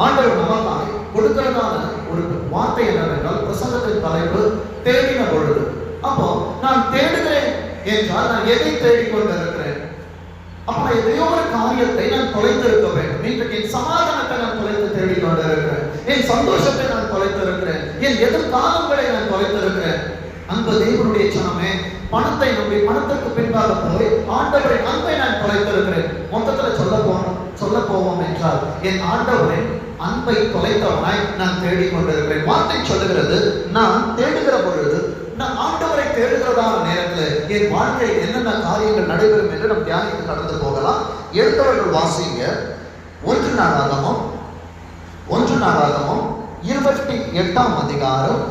ஆண்டவர் நமக்காக கொடுக்கிறதான ஒரு வார்த்தை என்னவென்றால், பிரசங்கத்தின் தலைப்பு தேடின பொழுது. அப்போ நான் தேடுகிறேன் என்றால் நான் எதை தேடிக்கொண்டிருக்கிறேன்? அப்ப எதையோ ஒரு காரியத்தை நான் தொலைத்திருக்க வேண்டும். இன்றைக்கு என் சமாதானத்தை நான் தொலைத்து தேடிக்கொண்டிருக்கிறேன், என் சந்தோஷத்தை நான் தொலைத்திருக்கிறேன், என் எதிர்காலங்களை நான் தொலைத்திருக்கிறேன். அன்பு தேவனுடைய ஜனமே, பணத்தை நம்பி பணத்திற்கு பின்பாக போய் ஆண்டவரின் அன்பை நான் தொலைத்திருக்கிறேன். மொத்தத்துல சொல்ல போவோம் என்றால், என் ஆண்டவரின் அன்பை தொலைத்தவனாய் நான் தேடிக்கொண்டிருக்கிறேன். வார்த்தை சொல்லுகிறது, நான் தேடுகிற பொழுது, நான் ஆண்டவரை தேடுகிறதான நேரத்தில் என் வாழ்க்கையில் என்னென்ன காரியங்கள் நடைபெறும் என்று நம் தியானித்து கடந்து போகலாம். எழுத்தவர்கள் வாசிங்க. 1 நாளாகமம் 28ஆம் அதிகாரம்,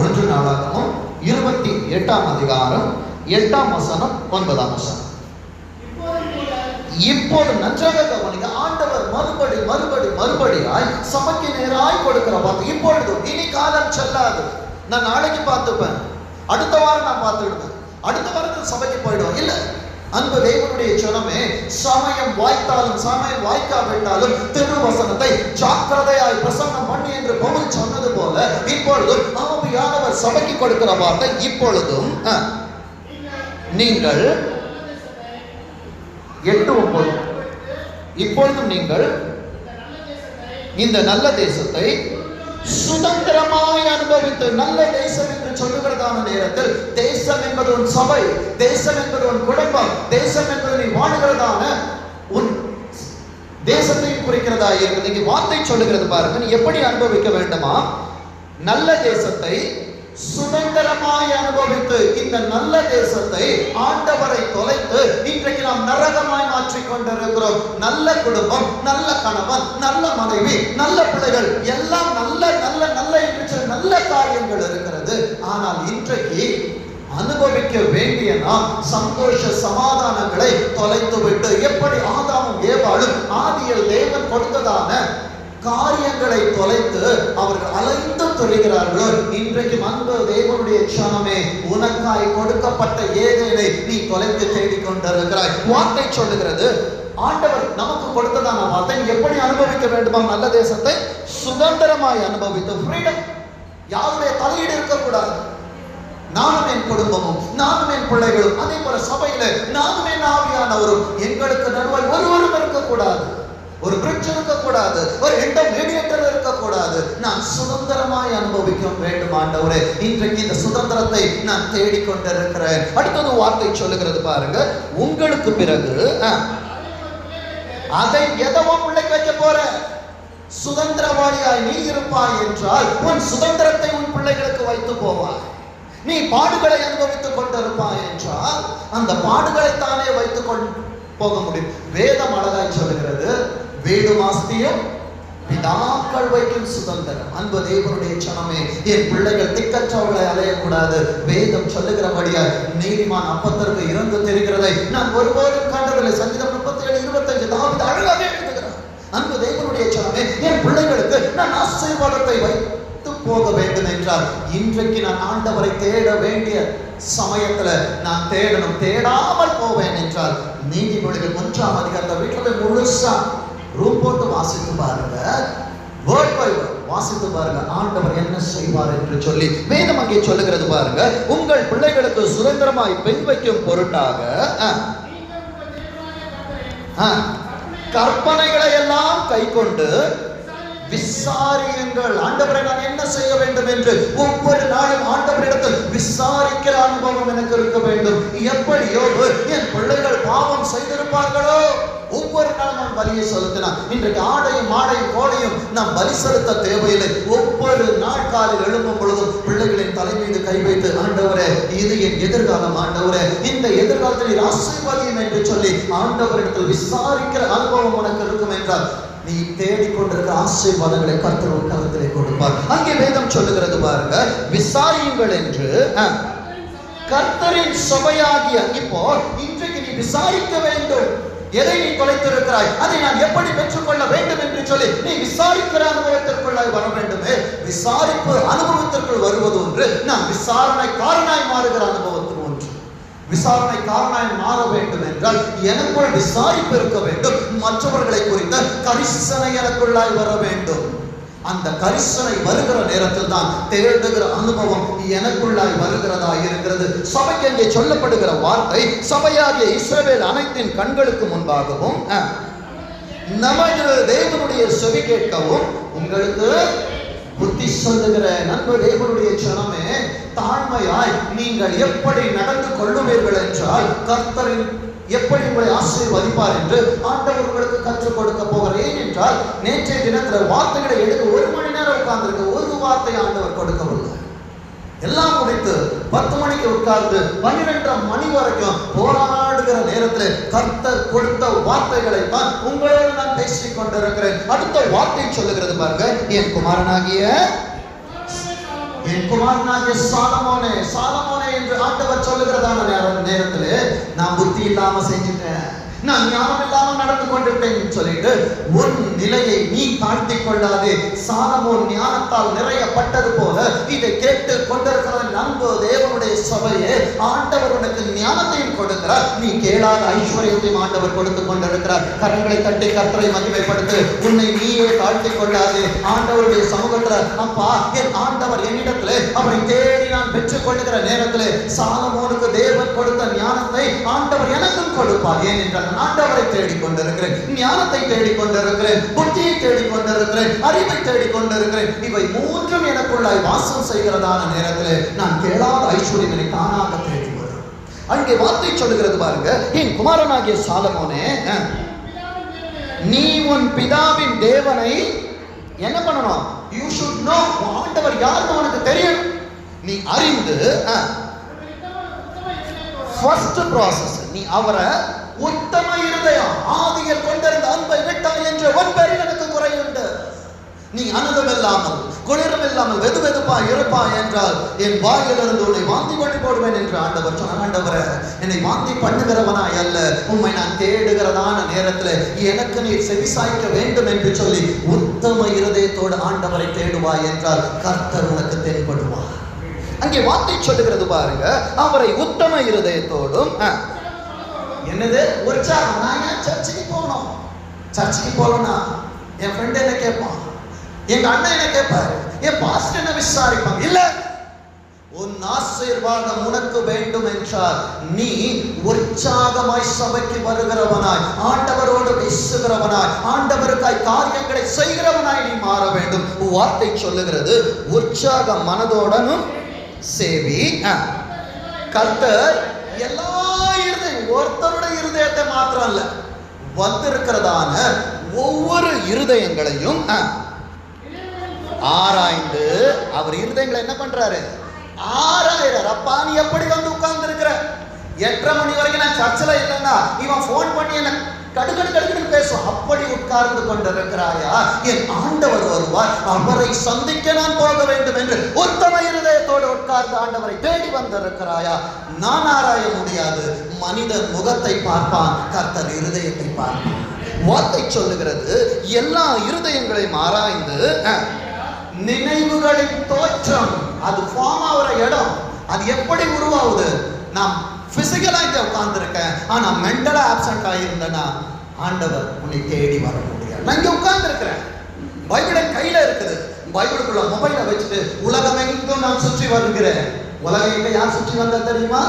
1 நாளாகமம் 28ஆம் அதிகாரம் 8ஆம் வசனம் 9ஆம் வசனம். இப்போது நன்றாக கவனிங்க. ஆண்டவர் மறுபடியாய் சபைக்கு நேராய் கொடுக்கிற வார்த்தை. இப்பொழுது இனி காலம் செல்லாது, நான் நாளைக்கு பார்த்துப்பேன், அடுத்த வாரம் நான் பார்த்துடுவேன், அடுத்த வாரத்தில் சபைக்கு போயிடுவேன். இல்ல அன்பு தேவனுடைய ஜனமே, சமயம் வாய்த்தாலும் சமயம் வாய்க்காவிட்டாலும் திருவசனத்தை ஜாக்கிரதையாய் பிரசங்கம் பண்ணி என்று பவுல் சொன்னது போல, இப்பொழுதும் ஆவியானவர் சபைக்கு கொடுக்கிற வார்த்தை. இப்பொழுதும் நீங்கள் 8:9, இப்பொழுதும் நீங்கள் இந்த நல்ல தேசத்தை சுதந்திரமாய் அனுபவித்து, நல்ல தேசம் என்று சொல்லுகிறதான நேரத்தில், தேசம் என்பது உன் சபை, தேசம் என்பது உன் குடும்பம், தேசம் என்பது நீ வாழுகிறதான உன் தேசத்தையும் குறிக்கிறதா இருக்குது. இங்கே வார்த்தை சொல்லுகிறது பாருங்க, நீ எப்படி அனுபவிக்க வேண்டுமா? நல்ல தேசத்தை சுதந்திரமாய் அனுபவித்து, இந்த நல்ல தேசத்தை ஆண்டவரை தொலைத்து இன்றைக்கு நாம் நரகமாய் மாற்றிக் கொண்டிருக்கிறோம். நல்ல குடும்பம், நல்ல கணவன், நல்ல மனைவி, நல்ல பிள்ளைகள், எல்லாம் நல்ல நல்ல நல்ல என்று நல்ல காரியங்கள் இருக்கிறது. ஆனால் இன்றைக்கு அனுபவிக்க வேண்டிய நாம் சந்தோஷ சமாதானங்களை தொலைத்து விட்டு, எப்படி ஆதாமும் ஏவாளும் ஆதியில் தேவன் கொடுத்ததான காரியங்களை தொலைத்து அவர்கள் அலைந்து தொழுகிறார்களோ, இன்றைக்கு அன்பு தேவனுடைய க்ஷணமே, உனக்காய் கொடுக்கப்பட்ட ஏதேனை நீ தொலைத்து தேடிக்கொண்டிருக்கிறாய். வார்த்தை சொல்லுகிறது, ஆண்டவர் நமக்கு கொடுத்ததான வார்த்தை எப்படி அனுபவிக்க வேண்டுமா? நல்ல தேசத்தை சுதந்திரமாய் அனுபவித்து, ஃப்ரீடம், யாருடைய தலையீடு இருக்கக்கூடாது. நானும் என் குடும்பமும், நானும் என் பிள்ளைகளும், அதே போல சபையில நானும் என் ஆவியானவரும், எங்களுக்கு நடுவாய் ஒருவரும் இருக்கக்கூடாது, ஒரு பிரிட்ஜ் இருக்கக்கூடாது, ஒரு இன்டர்மீடியேட்டர் இருக்கக்கூடாது. நான் சுதந்திரமாய் அனுபவிக்க வேண்டும் ஆண்டவரே. இன்றைக்கு இந்த சுதந்திரத்தை நான் தேடிக்கொண்டிருக்கிறேன். அடுத்தது வார்த்தை சொல்லுகிறது பாருங்க, உங்களுக்கு பிறகு அதை எதவும் பிள்ளைக்கு வைக்க போற, சுதந்திரவாளியாய் நீ இருப்பாய் என்றால் உன் சுதந்திரத்தை உன் பிள்ளைகளுக்கு வைத்து போவாய். நீ பாடுகளை அனுபவித்துக் கொண்டிருப்பாய் என்றால் அந்த பாடுகளை தானே வைத்துக் கொண்டு போக முடியும். வேதம் அழகாய் சொல்லுகிறது, வீடு ஆஸ்தியும் பிதாக்கள் வைக்கும் சுதந்திரம். அன்பு தேவனுடைய ஜனமே, என் பிள்ளைகள் திக்கற்றவர்களை அலையக்கூடாது. வேதம் சொல்லுகிறபடியா நீதிமான் அப்பத்திற்கு இறந்து தெரிகிறதை நான் ஒருபோதும் கண்டதில்லை. சங்கீதம் 37:25 தாவீது அழகாக எழுதுகிறார். அன்பு தேவனுடைய ஜனமே, என் பிள்ளைகளுக்கு நான் ஆசீர்வாதத்தை வைத்து போக வேண்டும் என்றால், இன்றைக்கு நான் ஆண்டவரை தேட வேண்டிய சமயத்துல நான் தேடணும். தேடாமல் போவேன் என்றால், நீதிமொழிகள் 1ஆம் அதிகாரத்தை வீட்டில் முழுசா ரூம் போட்டு வாசித்து பாருங்க, வேர்ட் பை வேர்ட் வாசித்து பாருங்க, ஆண்டவர் என்ன செய்வார் என்று சொல்லி வேதம் அங்கே சொல்லுகிறது பாருங்க. உங்கள் பிள்ளைகளுக்கு சுதந்திரமாய் பெண் வைக்கும் பொருட்டாக கற்பனைகளை எல்லாம் கை கொண்டு விசாரியுங்கள். ஆண்டவரை நான் என்ன செய்ய வேண்டும் என்று ஒவ்வொரு நாளும் ஆண்டவரிடத்தில் விசாரிக்கிற அனுபவம் எனக்கு இருக்க வேண்டும். எப்படியோ என் பிள்ளைகள் பாவம் செய்திருப்பார்களோ, ஒவ்வொரு நாளும் நான் பலியை செலுத்தினான். இன்றைக்கு ஆடையும் மாடையும் கோடையும் நாம் பலி செலுத்த தேவையில்லை. ஒவ்வொரு நாள் காலில் எழும்பும் பொழுதும் பிள்ளைகளின் தலை மீது கை வைத்து, ஆண்டவரே இது என் எதிர்காலம், ஆண்டவரே இந்த எதிர்காலத்தில் ஆசீர்வதியும் என்று சொல்லி ஆண்டவரிடத்தில் விசாரிக்கிற அனுபவம் உனக்கு இருக்கும் என்றால், நீ தேடிக்கொண்டிருக்கிற ஆசீர்வாதங்களை கர்த்தர் ஒரு கருத்திலே கொடுப்பார். அங்கே வேதம் சொல்லுகிறது பாருங்க, விசாரியுங்கள் என்று கர்த்தரின் சபையாகிய. இப்போ இன்றைக்கு நீ விசாரிக்க வேண்டும். எதை நீ தொலைத்திருக்கிறாய், அதை நான் எப்படி பெற்றுக்கொள்ள வேண்டும் என்று சொல்லி நீ விசாரிக்கிற அனுபவத்திற்குள்ளாய் வர வேண்டுமே. விசாரிப்பு அனுபவத்திற்குள் வருவது ஒன்று, நான் விசாரணைக்காரனாய் மாறுகிற அனுபவத்தில் ஒன்று. விசாரணைக்காரனாய் மாற வேண்டும் என்றால் எனக்குள் விசாரிப்பு இருக்க வேண்டும். மற்றவர்களை குறித்த கரிசனை எனக்குள்ளாய் வர வேண்டும். அந்த கரிசனை வருகிற நேரத்தில் தான் தேடுகிற அனுபவம் எனக்குள்ளாய் வருகிறதா இருக்கிறது. சபைக்கு அங்கே சொல்லப்படுகிற வார்த்தை, சபையாகிய இஸ்ரவேல் அனைத்தின் கண்களுக்கு முன்பாகவும் நமது தேவனுடைய செவி கேட்கவும் உங்களுக்கு புத்தி சொல்லுகிற நண்பு தேவனுடைய ஜனமே, தாழ்மையாய் நீங்கள் எப்படி நடந்து கொள்ளுவீர்கள் என்றால் கர்த்தரின் எப்படி உங்களை ஆசீர்வதிப்பார் என்று ஆண்டவர் உங்களுக்கு கற்றுக் கொடுக்க போகிறேன் என்றால், நேற்றைய தினத்தில் வார்த்தைகளை எடுத்து 1 மணி நேரம் உட்கார்ந்து ஒரு வார்த்தை ஆண்டவர் கொடுக்கவில்லை. எல்லாம் முடித்து 10 மணிக்கு உட்கார்ந்து 12 மணி வரைக்கும் போராடுகிற நேரத்தில் கர்த்தர் கொடுத்த வார்த்தைகளை தான் உங்களோடு நான் பேசிக் கொண்டிருக்கிறேன். அடுத்த வார்த்தை சொல்லுகிறது பாருங்க, என் குமாரனாகிய சாலமோனே, சாலமோனே என்று ஆண்டவர் சொல்லுகிறதான நேரத்திலே நான் புத்தி இல்லாம செஞ்சுட்டேன், நான் ஞானம் இல்லாமல் நடந்து கொண்டிருப்பேன் சொல்லிட்டு உன் நிலையை நீ தாழ்த்தி கொள்ளாதே. சாலமோன் ஞானத்தால் நிறையப்பட்டது போல இதை கேட்டு கொண்டிருக்கிற நண்பு தேவனுடைய சபையே, ஆண்டவர் உனக்கு ஞானத்தையும் கொடுக்கிறார், நீ கேளாத ஐஸ்வர்யத்தையும் ஆண்டவர் கொடுத்து கொண்டிருக்கிறார். கரங்களை தட்டி கர்த்தரை மகிமைப்படுத்து. உன்னை நீயே தாழ்த்தி கொள்ளாதே. ஆண்டவருடைய சமூகத்துல, அப்பா என் ஆண்டவர் என்னிடத்திலே அவரை தேடி நான் பெற்றுக் கொள்ளுகிற நேரத்திலே சாலமோனுக்கு தேவன் கொடுத்த ஞானத்தை ஆண்டவர் எனக்கும் கொடுப்பார். ஏனென்றால் ஆண்டவரை தேடிக்கொண்டிருக்கிறேன், ஞானத்தை தேடிக்கொண்டிருக்கிறேன், புத்தியை தேடிக்கொண்டிருக்கிறேன், அறிவை தேடிக்கொண்டிருக்கிறேன். இவை மூன்றும் எனக்குள்ளாய் வாசம் செய்கிறதான நேரத்தில் நான் கேளாத ஐஸ்வர்யம் என்னை தானாக தேடி வரும். அங்கே வார்த்தை சொல்லுகிறது பாருங்க, என் குமாரனாகிய சாலமோனே, நீ உன் பிதாவின் தேவனை என்ன பண்ணணும்? You should know. ஆண்டவர் யாருன்னு உனக்கு தெரியும். நீ அறிந்து ஃபர்ஸ்ட் ப்ராசஸ், நீ அவரை உத்தம இருதயம் ஆதியில் கொண்டிருந்த அன்பை விட்டாய் என்று ஒரு பேரில் எனக்கு குறையுண்டு. நீ அனுதம் இல்லாமல் குளிரும் இல்லாமல் வெது வெதுப்பா இருப்பா என்றால் என் வாயிலிருந்து உன்னை வாந்தி பண்ணி போடுவேன் என்று ஆண்டவர் சொன்னார். ஆண்டவரே, என்னை வாந்தி பண்ணுகிறவனாய் அல்ல, உண்மை நான் தேடுகிறதான நேரத்தில் எனக்கு நீ செவிசாய்க்க வேண்டும் என்று சொல்லி உத்தம இருதயத்தோடு ஆண்டவரை தேடுவாய் என்றால் கர்த்தர் உனக்கு தென்படுவார். அங்கே வார்த்தை சொல்லுகிறது பாருங்க, அவரை உத்தம இருதயத்தோடும் என்னது உற்சாகம். நான் ஏன் சர்ச்சுக்கு போகணும்? சர்ச்சுக்கு போகலன்னா என் ஃப்ரெண்ட் என்ன கேட்பான், எங்க அண்ணன் என்ன கேட்பாரு, என் பாஸ்டர் என்ன விசாரிப்பாங்க. இல்ல, உன் ஆசீர்வாதம் உனக்கு வேண்டும் என்றால் நீ உற்சாகமாய் சபைக்கு வருகிறவனாய், ஆண்டவரோடு பேசுகிறவனாய், ஆண்டவருக்காய் காரியங்களை செய்கிறவனாய் நீ மாற வேண்டும். வார்த்தை சொல்லுகிறது, உற்சாக மனதோடனும் சேவி. கர்த்தர் எல்லா இருதயம், ஒருத்தருடைய இருதயத்தை மாத்திரம் அல்ல, வந்திருக்கிறதான ஒவ்வொரு இருதயங்களையும் ஆராய்ந்து அவர் இருதயங்களை என்ன பண்றாரு? ஆராயிறார். அப்பா நீ எப்படி வந்து உட்கார்ந்து இருக்கிற? 8:30 மணி வரைக்கும் நான் சர்ச்சில் இல்லைன்னா இவன் போன் பண்ணி என்ன கடுக்கடுன்னு பேசும். அப்படி உட்கார்ந்து கொண்டிருக்கிறாயா? என் ஆண்டவர் வருவார், அவரை சந்திக்க நான் போக வேண்டும் என்று உத்தம இருதயத்தோடு உட்கார்ந்து ஆண்டவரை தேடி வந்திருக்கிறாயா? நான் ஆராய முடியாது. மனிதன் முகத்தை பார்ப்பான், கர்த்தர் இருதயத்தை பார்ப்பான். வார்த்தை சொல்லுகிறது, எல்லா இருதயங்களையும் ஆராய்ந்து நினைவுகளின் தோற்றம், அது ஃபார்ம் ஆகிற இடம், அது எப்படி உருவாகுது? நாம் பிசிக்கலா இங்க உட்கார்ந்து இருக்கேன், ஆனா மென்டலா ஆப்சென்ட் ஆகியிருந்தேன்னா ஆண்டவர் உன்னை தேடி வர முடியாது. நான் இங்க உட்கார்ந்து இருக்கிறேன், பைபிள் கையில இருக்குது, பைபிளுக்குள்ள மொபைலை வச்சுட்டு உலகம் எங்கும் நான் சுற்றி வருகிறேன். உலகம் எங்க யார் சுற்றி வந்தா தெரியுமா?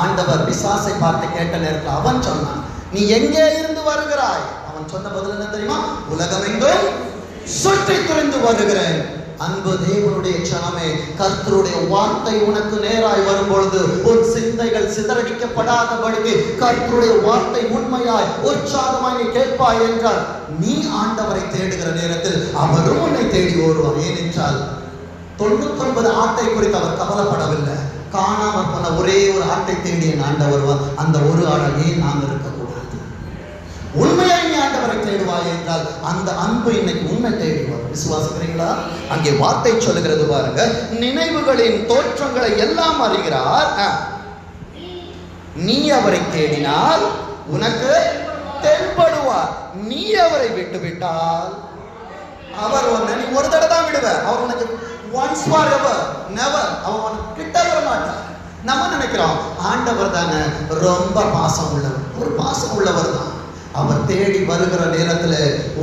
ஆண்டவர் பிசாசை பார்த்து கேட்ட நேரத்தில் அவன் சொன்னான், நீ எங்கே இருந்து வருகிறாய்? அவன் சொன்ன பதில் என்ன தெரியுமா? உலகம் எங்கும் சுற்றி திரிந்து வருகிறேன். அன்பு தேவனுடைய ஜனமே, கர்த்தருடைய வார்த்தை உனக்கு நேராய் வரும் பொழுது உன் சிந்தைகள் சிதறடிக்கப்படாதபடிக்கு கர்த்தருடைய வார்த்தை உண்மையாய் உற்சாகமாய் நீ கேட்பாய் என்றால் நீ ஆண்டவரை தேடுகிற நேரத்தில் அவரும் உன்னை தேடி ஓடுவார். ஏனென்றால் 99 ஆட்டை குறித்து அவர் கவலைப்படவில்லை. காணாமல் போன ஒரே ஒரு ஆட்டை தேடி என் ஆண்டவர், அந்த ஒரு ஆடவே நாம் இருக்கக்கூடாது. உண்மையாய் நீ ஆண்டவரை தேடுவாய் என்றால் அந்த அன்பு இன்னைக்கு உண்மை தேடி வரும். விசுவாசிக்கிறீங்களா? அங்கே வார்த்தை சொல்லுகிறது பாருங்க, நினைவுகளின் தோற்றங்களை எல்லாம் அறிகிறார். நீ அவரை தேடினால் உனக்கு தென்படுவார். நீ அவரை விட்டு விட்டால் அவர் நீ ஒரு தடவை தான் விடுவ, அவர் உனக்கு once forever never, அவன் உனக்கு கிட்ட வர மாட்டார். நம்ம நினைக்கிறோம் ஆண்டவர் தானே ரொம்ப பாசம் உள்ளவர், ஒரு பாசம் உள்ளவர் தான். அவர் தேடி வருகிற நேரத்துல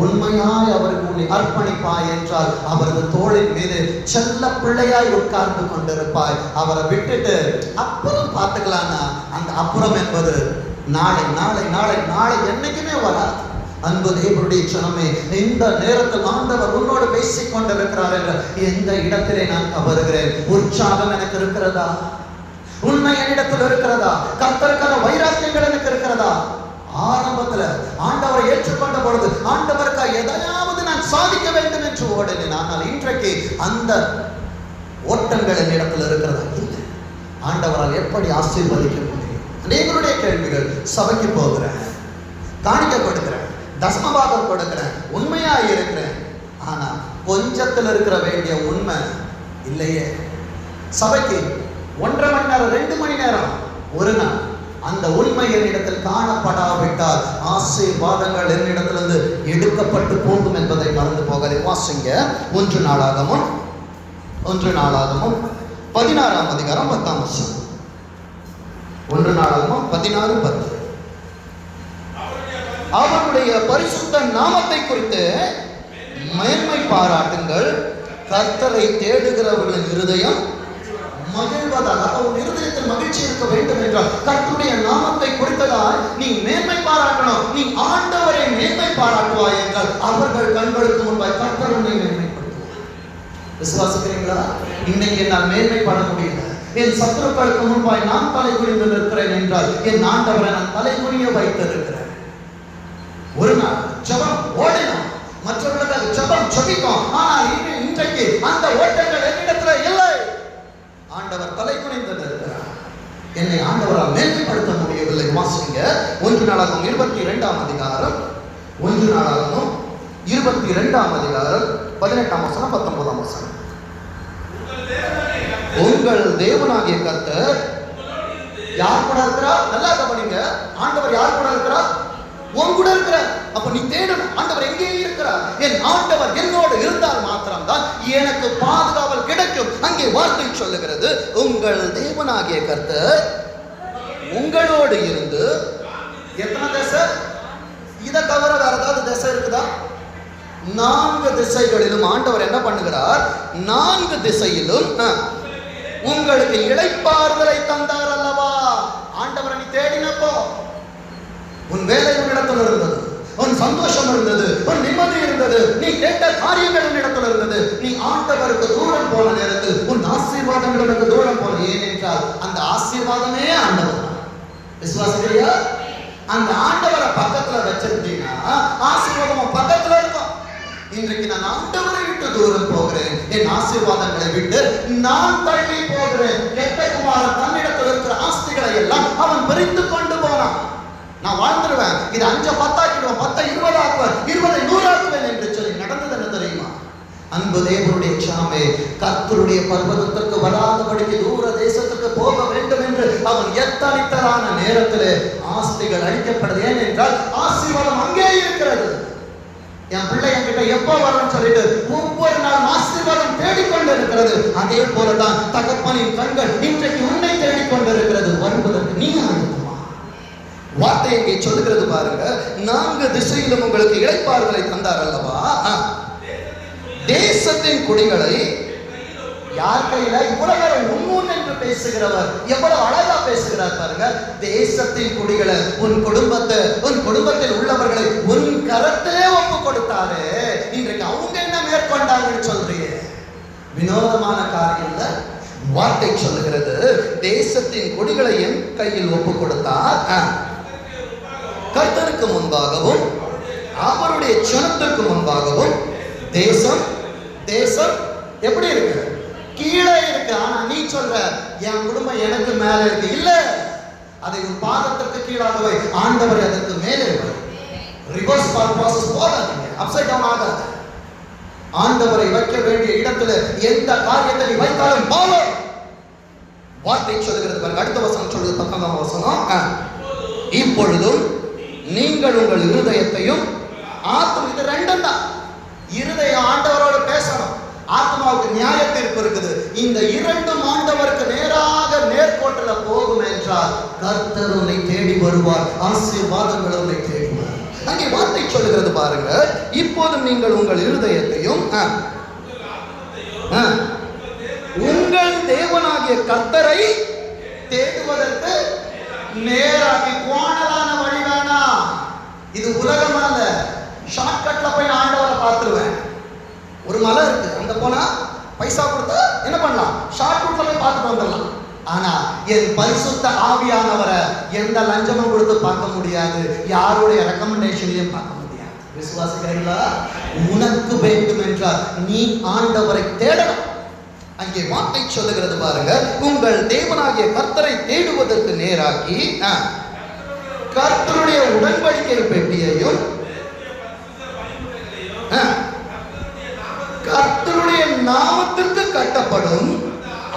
உண்மையாய் அவருக்கு உன்னை அர்ப்பணிப்பாய் என்றால் அவரது தோளின் மீது செல்ல பிள்ளையாய் உட்கார்ந்து கொண்டிருப்பாய். அவரை விட்டுட்டு அப்புறம் பார்த்துக்கலாம்னா அந்த அப்புறம் என்பது நாளை நாளை நாளை நாளை என்னைக்குமே வராது. அன்பு தேவனுடைய ஜனமே, இந்த நேரத்தில் ஆண்டவர் உன்னோடு பேசிக் கொண்டிருக்கிறார் என்ற எந்த இடத்திலே நான் கவருகிறேன். உற்சாகம் எனக்கு இருக்கிறதா? உண்மை என்னிடத்தில் இருக்கிறதா? கர்த்தருக்கான வைராக்கியங்கள் எனக்கு இருக்கிறதா? ஆரம்பத்துல ஆண்டவரை ஏற்றுக்கொண்ட பொழுது ஆண்டவருக்காக எதையாவது நான் சாதிக்க வேண்டும் என்று ஓடினேன். ஆனால் இன்றைக்கு அந்த ஓட்டங்கள் என்னிடத்தில் இருக்கிறதா? இல்லை. ஆண்டவரால் எப்படி ஆசீர்வதிக்க முடியும்? அநேகருடைய கேள்விகள். சபைக்கு போகிறேன், காணிக்க கொடுக்கிறேன், தசமபாகம் கொடுக்கிறேன், உண்மையா இருக்கிறேன், ஆனா கொஞ்சத்துல இருக்கிற வேண்டிய உண்மை இல்லையே. சபைக்கு 1.5 மணி நேரம் 2 மணி நேரம் ஒரு நாள் அந்த உண்மை என்னிடத்தில் காணப்படாவிட்டால் ஆசீர்வாதங்கள் என்னிடத்திலிருந்து எடுக்கப்பட்டு போகும் என்பதை மறந்து போகாதே. வாசிங்க 1 நாளாகமம் 16ஆம் அதிகாரம் 10ஆம் வசனம். 1 நாளாகமம் 16:10. அவருடைய பரிசுத்த நாமத்தை குறித்து மேன்மை பாராட்டுங்கள், கர்த்தரை தேடுகிறவர்களின் இருதயம் மகிழ்வதாக. உன் இருதயத்தில் மகிழ்ச்சி இருக்க வேண்டும் என்றால் கர்த்தருடைய நாமத்தை குறித்ததால் நீ மேன்மை பாராட்டணும். நீ ஆண்டவரை மேன்மை பாராட்டுவாய் என்றால் அவர்கள் கண்களுக்கு முன்பாய் கர்த்தர் உன்னை மேன்மைப்படுத்துவார். விசுவாசிக்கிறீங்களா? இன்னைக்கு என்னால் மேன்மைப்பட முடியல, என் சத்துருக்களுக்கு முன்பாய் நான் தலை குனிந்து நிற்கிறேன் என்றால் என் ஆண்டவரை நான் தலை குனிய வைத்திருக்கிறேன். ஒரு நாள் ஜெபம் ஓடணும், மற்றவர்களுக்கு ஜெபம் ஜெபிக்கும். ஆனால் இன்றைக்கு அந்த ஓட்டங்கள் என்னிடத்துல இல்லை. ஆண்டவர் தலை குனிந்து நிற்கிறார். என்னை ஆண்டவரால் மேன்மைப்படுத்த முடியவில்லை. வாசிங்க 1 நாளாகமம் 22ஆம் அதிகாரம் 1 நாளாகமம் 22ஆம் அதிகாரம் 18ஆம் வசனம் 19ஆம் வசனம். உங்கள் தேவனாகிய கர்த்தர் யார் கூட இருக்கிறார்? நல்லா கவனிங்க. ஆண்டவர் யார் கூட இருக்கிறார்? உன் கூட இருக்கிறார். அப்ப நீ தேடணும், ஆண்டவர் எங்கே இருக்கிறார்? என் ஆண்டவர் என்னோடு இருந்தால் மாத்திரம்தான் எனக்கு பாதுகாவல் கிடைக்கும். அங்கே வார்த்தை சொல்லுகிறது, உங்கள் தேவனாகிய கர்த்தர் உங்களோடு இருந்து. எத்தனை திசை? இதை தவிர வேற ஏதாவது திசை இருக்குதா? 4 திசைகளிலும் ஆண்டவர் என்ன பண்ணுகிறார்? 4 திசையிலும் உங்களுக்கு இளைப்பாறுதலை தந்தார் அல்லவா? ஆண்டவரை நீ தேடினப்போ உன் வேலை உன்னிடத்தில் இருந்தது, உன் சந்தோஷம் இருந்தது, உன் நிம்மதி இருந்தது, நீ கேட்ட காரியங்கள் உன்னிடத்தில் இருந்தது. நீ ஆண்டவருக்கு தூரம் போன நேரத்தில் உன் ஆசீர்வாதங்கள் உனக்கு தூரம் போன. ஏனென்றால் அந்த ஆசீர்வாதமே ஆண்டவர் தான். விசுவாசிக்கிறியா? அந்த ஆண்டவரை பக்கத்துல வச்சிருந்தீங்கன்னா ஆசீர்வாதம் பக்கத்துல இருக்கும். இன்றைக்கு நான் ஆண்டவரை விட்டு தூரம் போகிறேன், என் ஆசீர்வாதங்களை விட்டு நான் தள்ளி போகிறேன். கெட்ட குமாரன் தன்னிடத்தில் இருக்கிற ஆஸ்திகளை எல்லாம் அவன் பிரித்து கொண்டு போனான். நான் வாழ்ந்துருவேன், இது 5 10 ஆக்கிடுவேன், 10 20 ஆக்குவேன், 20 100 ஆக்குவேன் என்று சொல்லி நடந்தது என்ன தெரியுமா? அன்பு தேவனுடைய ஜனமே, கர்த்தருடைய பர்வதத்திற்கு வராதபடிக்கு தூர தேசத்துக்கு போக வேண்டும் என்று அவன் எத்தனித்தரான நேரத்தில் ஆஸ்திகள் அழிக்கப்படுது. ஏனென்றால் ஆசீர்வாதம் அங்கே இருக்கிறது. என் பிள்ளை என்கிட்ட எப்போ வரணும்னு சொல்லிட்டு ஒவ்வொரு நாள் ஆசீர்வாதம் தேடிக்கொண்டு இருக்கிறது. அதே போலதான் தகப்பனின் கண்கள் இன்றைக்கு உன்னை தேடிக்கொண்டிருக்கிறது. வருவதற்கு நீ ஆயத்தமா? வார்த்தை இங்கே சொல்லுகிறது பாருங்க, 4 திசையிலும் உங்களுக்கு இளைப்பாறுதலை தந்தார் அல்லவா? தேசத்தின் குடிகளை யார் கையில? இவ்வளவு உண்முன் என்று பேசுகிறவர் எவ்வளவு அழகா பேசுகிறார் பாருங்க. தேசத்தின் குடிகளை, உன் குடும்பத்தை, உன் குடும்பத்தில் உள்ளவர்களை உன் கரத்திலே ஒப்பு கொடுத்தாரு. இன்றைக்கு அவங்க என்ன மேற்கொண்டாங்கன்னு சொல்றீங்க? வினோதமான காரியம். வார்த்தை சொல்லுகிறது, தேசத்தின் குடிகளை என் கையில் ஒப்பு கொடுத்தார். கர்த்தருக்கு முன்பாகவும் அவருடைய ஜனத்திற்கு முன்பாகவும் தேசம் தேசம் எப்படி இருக்கு? கீழே இருக்கு. ஆனா நீ சொல்ற என் குடும்பம் எனக்கு மேல இருக்கு. இல்ல, அதை ஒரு பாதத்திற்கு கீழாகவே ஆண்டவர் அதற்கு மேலே ரிவர்ஸ் ப்ராசஸ் போகாதீங்க, அப்சைட் டவுன் ஆகாது. ஆண்டவரை வைக்க வேண்டிய இடத்துல எந்த காரியத்தை நீ வைத்தாலும் போலும். வார்த்தை சொல்லுகிறது பாருங்க. அடுத்த வசனம் சொல்லுது, 19ஆம் வசனம். இப்பொழுதும் நீங்கள் உங்கள் இருதயத்தையும் ஆத்மா, இது ரெண்டும் தான். இருதயம் ஆண்டவரோடு பேசணும், ஆத்மாவுக்கு நியாய தீர்ப்பு இருக்குது. இந்த இரண்டும் ஆண்டவருக்கு நேராக நேர்கோட்டில் போகும் என்றால் கர்த்தர் உன்னை தேடி வருவார், ஆசீர்வாதங்கள் உன்னை தேடி வருவார். அங்கே வார்த்தை சொல்லுகிறது பாருங்க, இப்போதும் நீங்கள் உங்கள் இருதயத்தையும் உங்கள் தேவனாகிய கர்த்தரை தேடுவதற்கு நேராகி கோணலான வழி வேணாம். இது உலகம் அல்ல. ஷார்ட்கட்ல போய் ஆண்டவரை பார்த்துருவேன். ஒரு மலை இருக்கு, அங்க போனா பைசா கொடுத்தா என்ன பண்ணலாம், ஷார்ட் ரூட்ல போய் பார்த்துட்டு வந்துடலாம். ஆனா என் பரிசுத்த ஆவியானவரை எந்த லஞ்சமும் கொடுத்து பார்க்க முடியாது, யாருடைய ரெக்கமெண்டேஷனையும் பார்க்க முடியாது. விசுவாசிக்கிறீங்களா? உனக்கு வேண்டும் என்றால் நீ ஆண்டவரை தேடணும். அங்கே வார்த்தை சொல்லுகிறது பாருங்க, உங்கள் தேவனாகிய கர்த்தரை தேடுவதற்கு நேராகி கர்த்தருடைய உடன்படிக்கை பெட்டியையும் கர்த்தருடைய நாமத்திற்கு கட்டப்படும்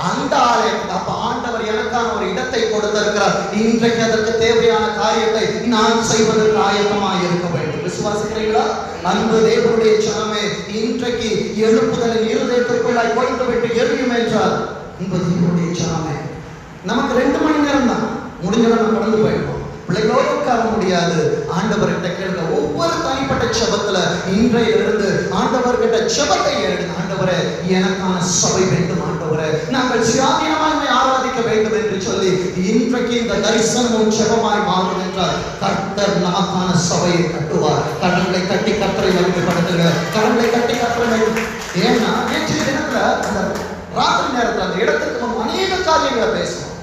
அந்த ஆலயம். அப்ப ஆண்டவர் எனக்கான ஒரு இடத்தை கொடுத்திருக்கிறார். இன்றைக்கு அதற்கு தேவையான காரியத்தை நான் செய்வதற்கு ஆயத்தமாக இருக்க வேண்டும். விசுவாசிக்கிறீங்களா? அன்பு தேவனுடைய ஜனமே, இன்றைக்கு எழுப்புதலின் இருதயத்திற்குள்ளாய் கொண்டு விட்டு எரியும் என்றால் அன்பு தேவனுடைய ஜனமே, நமக்கு 2 மணி நேரம் தான், முடிஞ்சவங்க கடந்து போயிடுவோம். பிள்ளைகளோடு உட்கார முடியாது. ஆண்டவர்கிட்ட கேளுங்க. ஒவ்வொரு தனிப்பட்ட செபத்துல இன்றையிலிருந்து ஆண்டவர்கிட்ட செபத்தை ஏறுங்க. ஆண்டவரே, எனக்கான சபை வேண்டும். ஆண்டவரே, நாங்கள் சுயாதீனமாய் ஆராதிக்க வேண்டும் என்று சொல்லி இன்றைக்கு இந்த தரிசனமும் செபமாய் மாறும் என்றால் கர்த்தர் நமக்கான சபையை கட்டுவார். கடவுளை கட்டி கர்த்தரை மகிமைப்படுத்துங்க. கடவுளை கட்டி கர்த்தரை. ஏன்னா நேற்றைய தினத்துல அந்த ராத்திரி நேரத்தில் அந்த இடத்துக்கு அநேக காரியங்களை பேசணும்.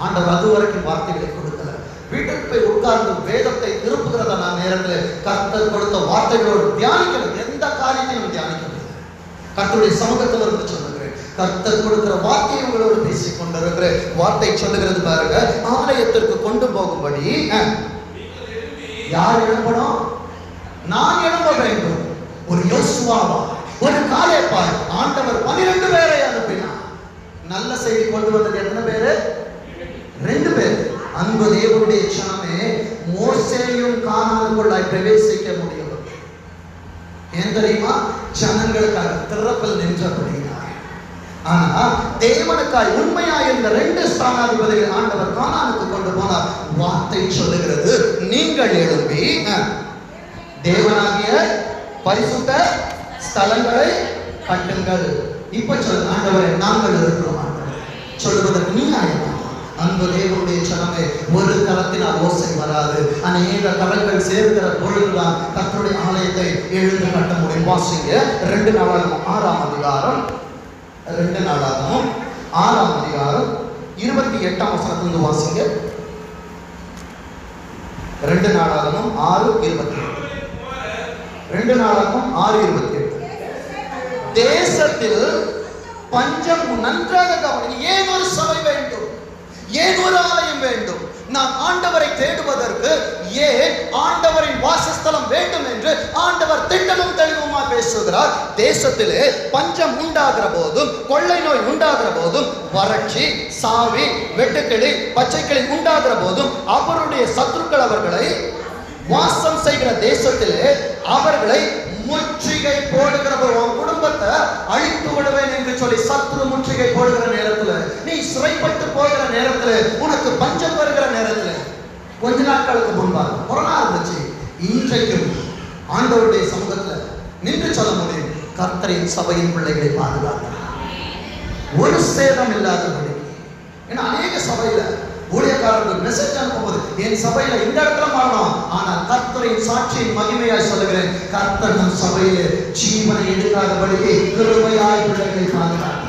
ஆண்டவர் அது வரைக்கும் வார்த்தைகளை கொடுக்கல. வீட்டுக்கு போய் உட்கார்ந்து வேதத்தை திருப்புகிறத நான் நேரத்தில் கர்த்தர் கொடுத்த வார்த்தைகளோடு தியானிக்கிறது. எந்த காரியத்தையும் தியானிக்கிறது கர்த்தருடைய சமூகத்தில் இருந்து சொல்லுகிறேன். கர்த்தர் கொடுக்கிற வார்த்தையை உங்களோடு பேசிக் கொண்டிருக்கிற வார்த்தை சொல்லுகிறது பாருங்க, ஆலயத்திற்கு கொண்டு போகும்படி யார் எழுப்பணும்? நான் எழுப்ப வேண்டும். ஒரு யோசுவாவா, ஒரு காலேபாய். ஆண்டவர் 12 பேரை அனுப்பினார். நல்ல செய்தி கொண்டு வந்தது எத்தனை பேரு? 2 பேர். அன்பு தேவனுடைய ஜனமே, மோசேயும் கானானுக்குள்ளாய் பிரவேசிக்க முடியும். ஏன் தெரியுமா? ஜனங்களுக்காக திறப்பில் நின்றபடினார். ஆனா தேவனுக்காய் உண்மையாய் இருந்த 2 ஸ்தானாதிபதிகள் ஆண்டவர் கானானுக்கு கொண்டு போனார். வார்த்தை சொல்லுகிறது, நீங்கள் எழும்பி தேவனாகிய பரிசுத்த ஸ்தலங்களை கட்டுங்கள். இப்ப சொல்லுங்க, ஆண்டவரே நாங்கள் இருக்கிறோம். ஆண்டவரே சொல்லுவதற்கு நீ ஆயமா? அன்பு தேவனுடைய ஜனமே, ஒரு கரத்தினால் ஓசை வராது. அநேக கரங்கள் சேர்க்கிற பொழுதுதான் கர்த்தருடைய ஆலயத்தை எழுந்து கட்ட முடியும். வாசிங்க 2 நாளாகமும் 6ஆம் அதிகாரம், 2 நாளாகமும் 6ஆம் அதிகாரம் 28ஆம் வசனத்திலிருந்து வாசிங்க. 2 நாளாகமும் 6:28. 2 நாளாகமும் 6:28. தேசத்தில் பஞ்சம் நன்றாக கவனிங்க. ஏன் ஒரு சபை வேண்டும்? ஏன் ஒரு ஆலயம் வேண்டும்? நான் ஆண்டவரை தேடுவதற்கு ஏன் ஆண்டவரின் வாசஸ்தலம் வேண்டும் என்று ஆண்டவர் திட்டமும் தெளிவுமா பேசுகிறார். தேசத்திலே பஞ்சம் உண்டாகிற போதும், கொள்ளை நோய் உண்டாகிற போதும், வறட்சி, சாவி, வெட்டுக்கிளி, பச்சைக்கிளி உண்டாகிற போதும் அவருடைய சத்துருக்கள் அவர்களை வாசம் செய்கிற தேசத்திலே அவர்களை முற்றுகை போடுகிற உன் குடும்பத்தை அழித்து விடுவேன் என்று சொல்லி சத்துரு முற்றுகை போடுகிற நேரத்துல, நீ சிறைப்பட்டு போகிற நேரத்துல, உனக்கு பஞ்சம் வருகிற நேரத்துல, கொஞ்ச நாட்களுக்கு முன்பாக கொரோனா இருந்துச்சு. இன்றைக்கும் ஆண்டவருடைய சமூகத்துல நின்று சொல்ல முடியும், கர்த்தரின் சபையின் பிள்ளைகளை பாதுகாத்தார். ஒரு சேதம் இல்லாதபடி. ஏன்னா அநேக சபையில ஊழியக்காரர்கள் மெசேஜ் அனுப்பும்போது என் சபையில இந்த இடத்துல மாறணும், ஆனால் கர்த்தரின் சாட்சியின் மகிமையாய் சொல்லுகிறேன், கர்த்தர் நம் சபையில ஜீவனை எடுக்காதபடிக்கு கிருபையாய் பிள்ளைகளை பாதுகாத்தார்.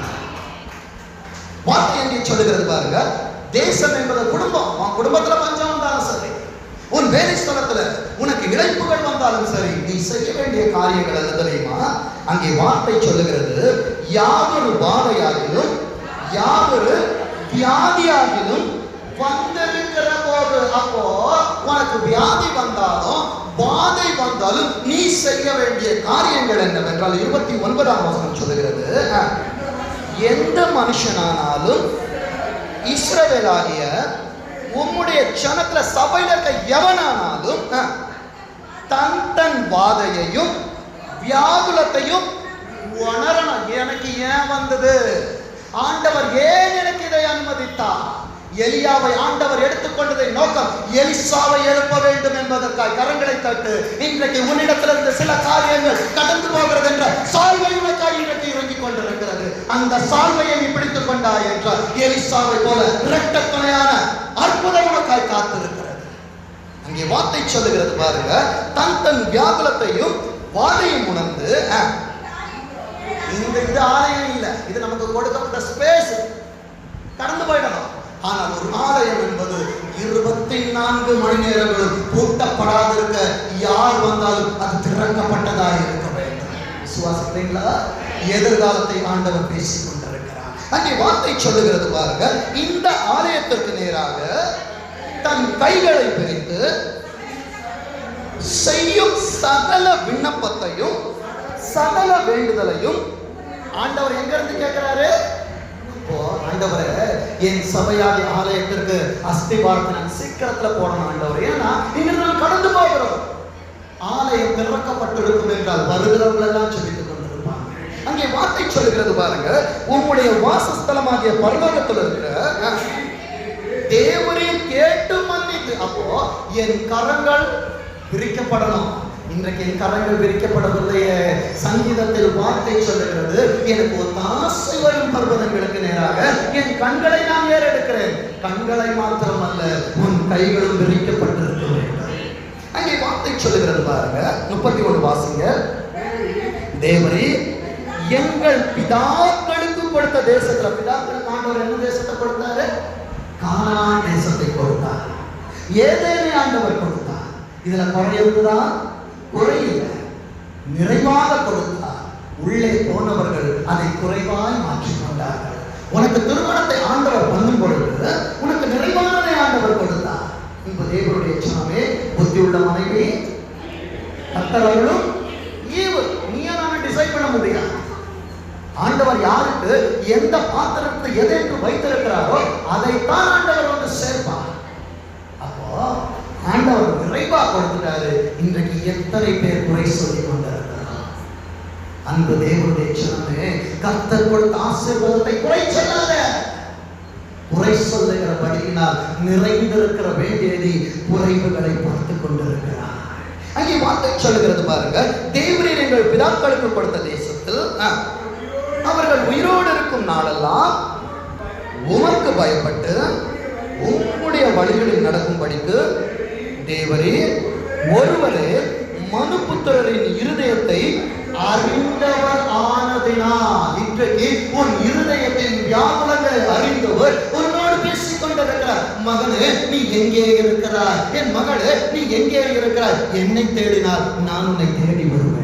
வார்த்தை எங்கே சொல்லுகிறது பாருங்க, தேசம் என்பது குடும்பம். உன் குடும்பத்துல பஞ்சம் வந்தாலும் சரி, உன் வேலை ஸ்தலத்துல உனக்கு இழைப்புகள் வந்தாலும் சரி, நீ செய்ய வேண்டிய காரியங்கள் என்ன தெரியுமா? அங்கே வார்த்தை சொல்லுகிறது, யாதொரு பாதையாகிலும் யாதொரு வியாதியாகிலும் வந்திருக்கிற போது, அப்போ உனக்கு வியாதி வந்தாலும் பாதை வந்தாலும் நீ செய்ய வேண்டிய காரியங்கள் என்னவென்றால் 29ஆம் வசனம் சொல்லுகிறது, எந்த மனுஷனானாலும் இஸ்ரவேலாகிய உம்முடைய ஜனத்துல சபையில இருக்க எவனானாலும் தன் தன் வாதையையும் வியாகுலத்தையும் உணரணும். எனக்கு ஏன் வந்தது? ஆண்டவர் ஏன் எனக்கு இதை அனுமதித்தார்? எலியாவை ஆண்டவர் எடுத்துக்கொண்டதை நோக்கம் எலிசாவை எழுப்ப வேண்டும் என்பதற்காக. கரங்களை தட்டு. இன்றைக்கு உன்னிடத்திலிருந்து சில காரியங்கள் கடந்து போகிறது என்ற சால்வை உனக்காக இன்றைக்கு இறங்கிக் கொண்டிருக்கிறது. அந்த சால்வையை நீ பிடித்துக் கொண்டாய் என்றால் எலிசாவை போல இரட்ட துணையான அற்புதம் உனக்காய் காத்திருக்கிறது. அங்கே வார்த்தை சொல்லுகிறது பாருங்க, தன் வியாகுலத்தையும் வாதையும் உணர்ந்து, இது ஆலயம் இல்லை, இது நமக்கு கொடுக்கப்பட்ட ஸ்பேஸ், கடந்து போயிடலாம். ஆனால் ஒரு ஆலயம் என்பது 24 மணி நேரங்களும் பூட்டப்படாதிருக்க, யார் வந்தாலும் அது திறக்கப்பட்டதாக இருக்க வேண்டும். விசுவாசிக்கிறீங்களா? எதிர்காலத்தை ஆண்டவர் பேசிக் கொண்டிருக்கிறார். அங்கே வார்த்தை சொல்லுகிறது பாருங்க, இந்த ஆலயத்திற்கு நேராக தன் கைகளை பிரித்து செய்யும் சகல விண்ணப்பத்தையும் சகல வேண்டுதலையும் ஆண்டவர் எங்க இருந்து கேட்கிறாரு? ஆண்டவரே, என் சபையாதி ஆலயத்திற்கு அஸ்திவாரத்தை நான் சீக்கிரத்துல போடணும் ஆண்டவர். ஏன்னா இங்க நான் கடந்து போகிறோம். ஆலயம் திறக்கப்பட்டிருக்கும் என்றால் வருகிறவர்கள் எல்லாம் சொல்லித்துக் கொண்டிருப்பாங்க. அங்கே வார்த்தை சொல்லுகிறது பாருங்க, உம்முடைய வாசஸ்தலமாகிய பரலோகத்தில் இருக்கிற தேவரையும் கேட்டு மன்னித்து. அப்போ என் கரங்கள் விரிக்கப்படணும். இன்றைக்கு என் கரங்கள் விரிக்கப்படவில்லையே. சங்கீதத்தில் வார்த்தை சொல்லுகிறது, எனக்கு ஒரு ஆசை வரும் பர்வதங்களுக்கு நேராக என் கண்களை நான் ஏறெடுக்கிறேன். கண்களை மாத்திரம் அல்ல, உன் கைகளும் விரிக்கப்பட்டிருக்க வேண்டும். அங்கே வார்த்தை சொல்லுகிறது பாருங்க, 31 வாசிங்க. தேவரே, எங்கள் பிதாக்களுக்கு கொடுத்த தேசத்துல, பிதாக்களுக்கு ஆண்டவர் என்ன தேசத்தை கொடுத்தாரு? கானான் தேசத்தை கொடுத்தார். ஏதேனை ஆண்டவர் கொடுத்தார். இதுல குறையுதா? குறையில்லை, நிறைவாக கொடுத்தார். உள்ளே போனவர்கள் அதை குறைவாய் மாற்றிக்கொண்டார்கள். உனக்கு திருமணத்தை ஆண்டவர் பண்ணும் பொழுது உனக்கு நிறைவானதை ஆண்டவர் கொடுத்தார். இப்ப தேவனுடைய சொன்னமே, புத்தியுள்ள மனைவி கர்த்தர்களும் ஈவு. நீயா நாம டிசைட் பண்ண முடியாது. ஆண்டவர் யாருக்கு எந்த பாத்திரத்தை எதற்கு வைத்திருக்கிறாரோ அதைத்தான் ஆண்டவர் வந்து சேர்ப்பார். அப்போ ஆண்டவர் நிறைவா கொடுத்துட்டாரு. இன்றைக்கு எத்தனை பேர் குறை சொல்லி கொண்டிருக்கிறார்? அன்பு தேவனுடைய சொன்னே, கர்த்தர் கொடுத்த ஆசீர்வாதத்தை குறை சொல்லாத. குறை சொல்லுகிறபடியினால் நிறைந்திருக்கிற வேண்டியதை குறைவுகளை பார்த்துக் கொண்டிருக்கிறார். அங்கே வார்த்தை சொல்லுகிறது பாருங்க, தேவரீர் எங்கள் பிதாக்களுக்கு கொடுத்த தேசத்தில் அவர்கள் உயிரோடு இருக்கும் நாளெல்லாம் உமக்கு பயப்பட்டு உம்முடைய வழிகளில் நடக்கும்படிக்கு தேவரே ஒருவரே மனுபுத்திரரின் இருதயத்தை அறிந்தவர் ஆனதினால். இன்றைக்கு உன் இருதயத்தின் வியாகுலங்களை அறிந்தவர் உன்னோடு பேசிக் கொண்டிருக்கிறார். மகனே, நீ எங்கே இருக்கிறாய்? என் மகளே, நீ எங்கே இருக்கிறாய்? என்னை தேடினால் நான் உன்னை தேடி வருவேன்.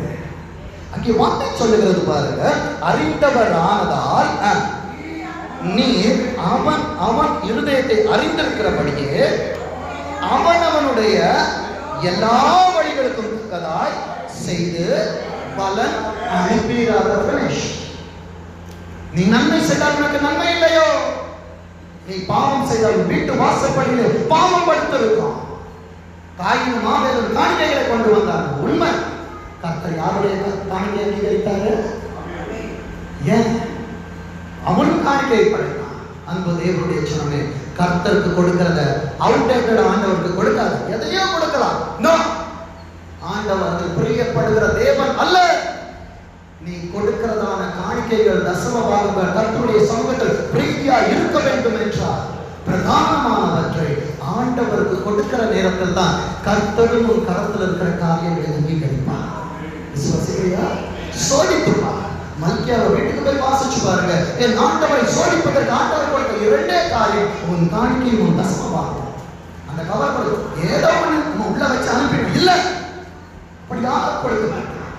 அங்கே வார்த்தை சொல்லுகிறது பாருங்க, அறிந்தவர் ஆனதால் நீ அவன் இருதயத்தை அறிந்திருக்கிறபடியே அவனுடைய எல்லா வழிகளுக்கும் தக்கதாய் செய்து பலன் அனுப்பீராக. நீ நன்மை செய்தால் உனக்கு நன்மை இல்லையோ? நீ பாவம் செய்தால் வீட்டு வாசப்படியிலே பாவம் படுத்திருக்கும். தாயின் மாபெரும் காணிக்கைகளை கொண்டு வந்தார். உண்மை. கர்த்தர் யாருடைய காணிக்கை அங்கீகரித்தாரு? ஏன்? அவனும் காணிக்கையை படைத்தான். அன்பு தேவனுடைய சொன்னே, கர்த்தருக்கு கொடுக்கிறத அவுட்டேட்டட் ஆண்டவருக்கு கொடுக்காது. எதையோ கொடுக்கலாம். நோ, ஆண்டவர் அது பிரியப்படுகிற தேவன் அல்ல. நீ கொடுக்கிறதான காணிக்கைகள், தசம பாகங்கள் கர்த்தருடைய சமூகத்தில் பிரீதியா இருக்க வேண்டும் என்றால் பிரதானமானவற்றை ஆண்டவருக்கு கொடுக்கிற நேரத்தில் தான் கர்த்தரும் உன் கரத்தில் இருக்கிற காரியங்களை அங்கீகரிப்பார். விசுவாசியா? சோதித்துப்பா. மல்கியாவை வீட்டுக்கு போய் வாசிச்சு பாருங்க. என் ஆண்டவரை சோதிப்பதற்கு ஆண்டவர் கொடுத்த 2 காரியம், உன் காணிக்கை, உன் தசம பாகம். அந்த கவர் கொடுக்கும் ஏதோ ஒன்று உள்ள வச்சு அனுப்பிடும். இல்லை, அப்படி யாரும் கொடுக்க மாட்டார்.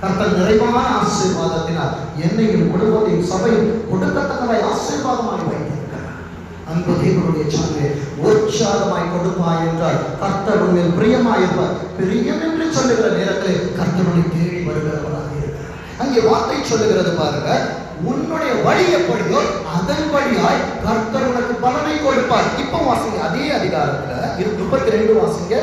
கர்த்தர் நிறைவான ஆசீர்வாதத்தினால் என்னையும் குடும்பத்தையும் சபையும் கொடுக்கத்தக்கதாய் ஆசீர்வாதமாய் வைத்திருக்கிறார். அன்பு தேவனுடைய சொன்னே, உற்சாகமாய் கொடுப்பாய் என்றால் கர்த்தர் உண்மையில் பிரியமாயிருப்பார். பிரியம் என்று சொல்லுகிற நேரத்தில் கர்த்தருடைய தேடி வருகிறவராக இருக்கிறார். அங்கே வார்த்தை சொல்லுகிறது பாருங்க, உன்னுடைய வழி எப்படியோ அதன் வழியாய் கர்த்தர் உனக்கு பலனை கொடுப்பார். இப்ப வாசிங்க, அதே அதிகாரத்துல 32 வாசிங்க.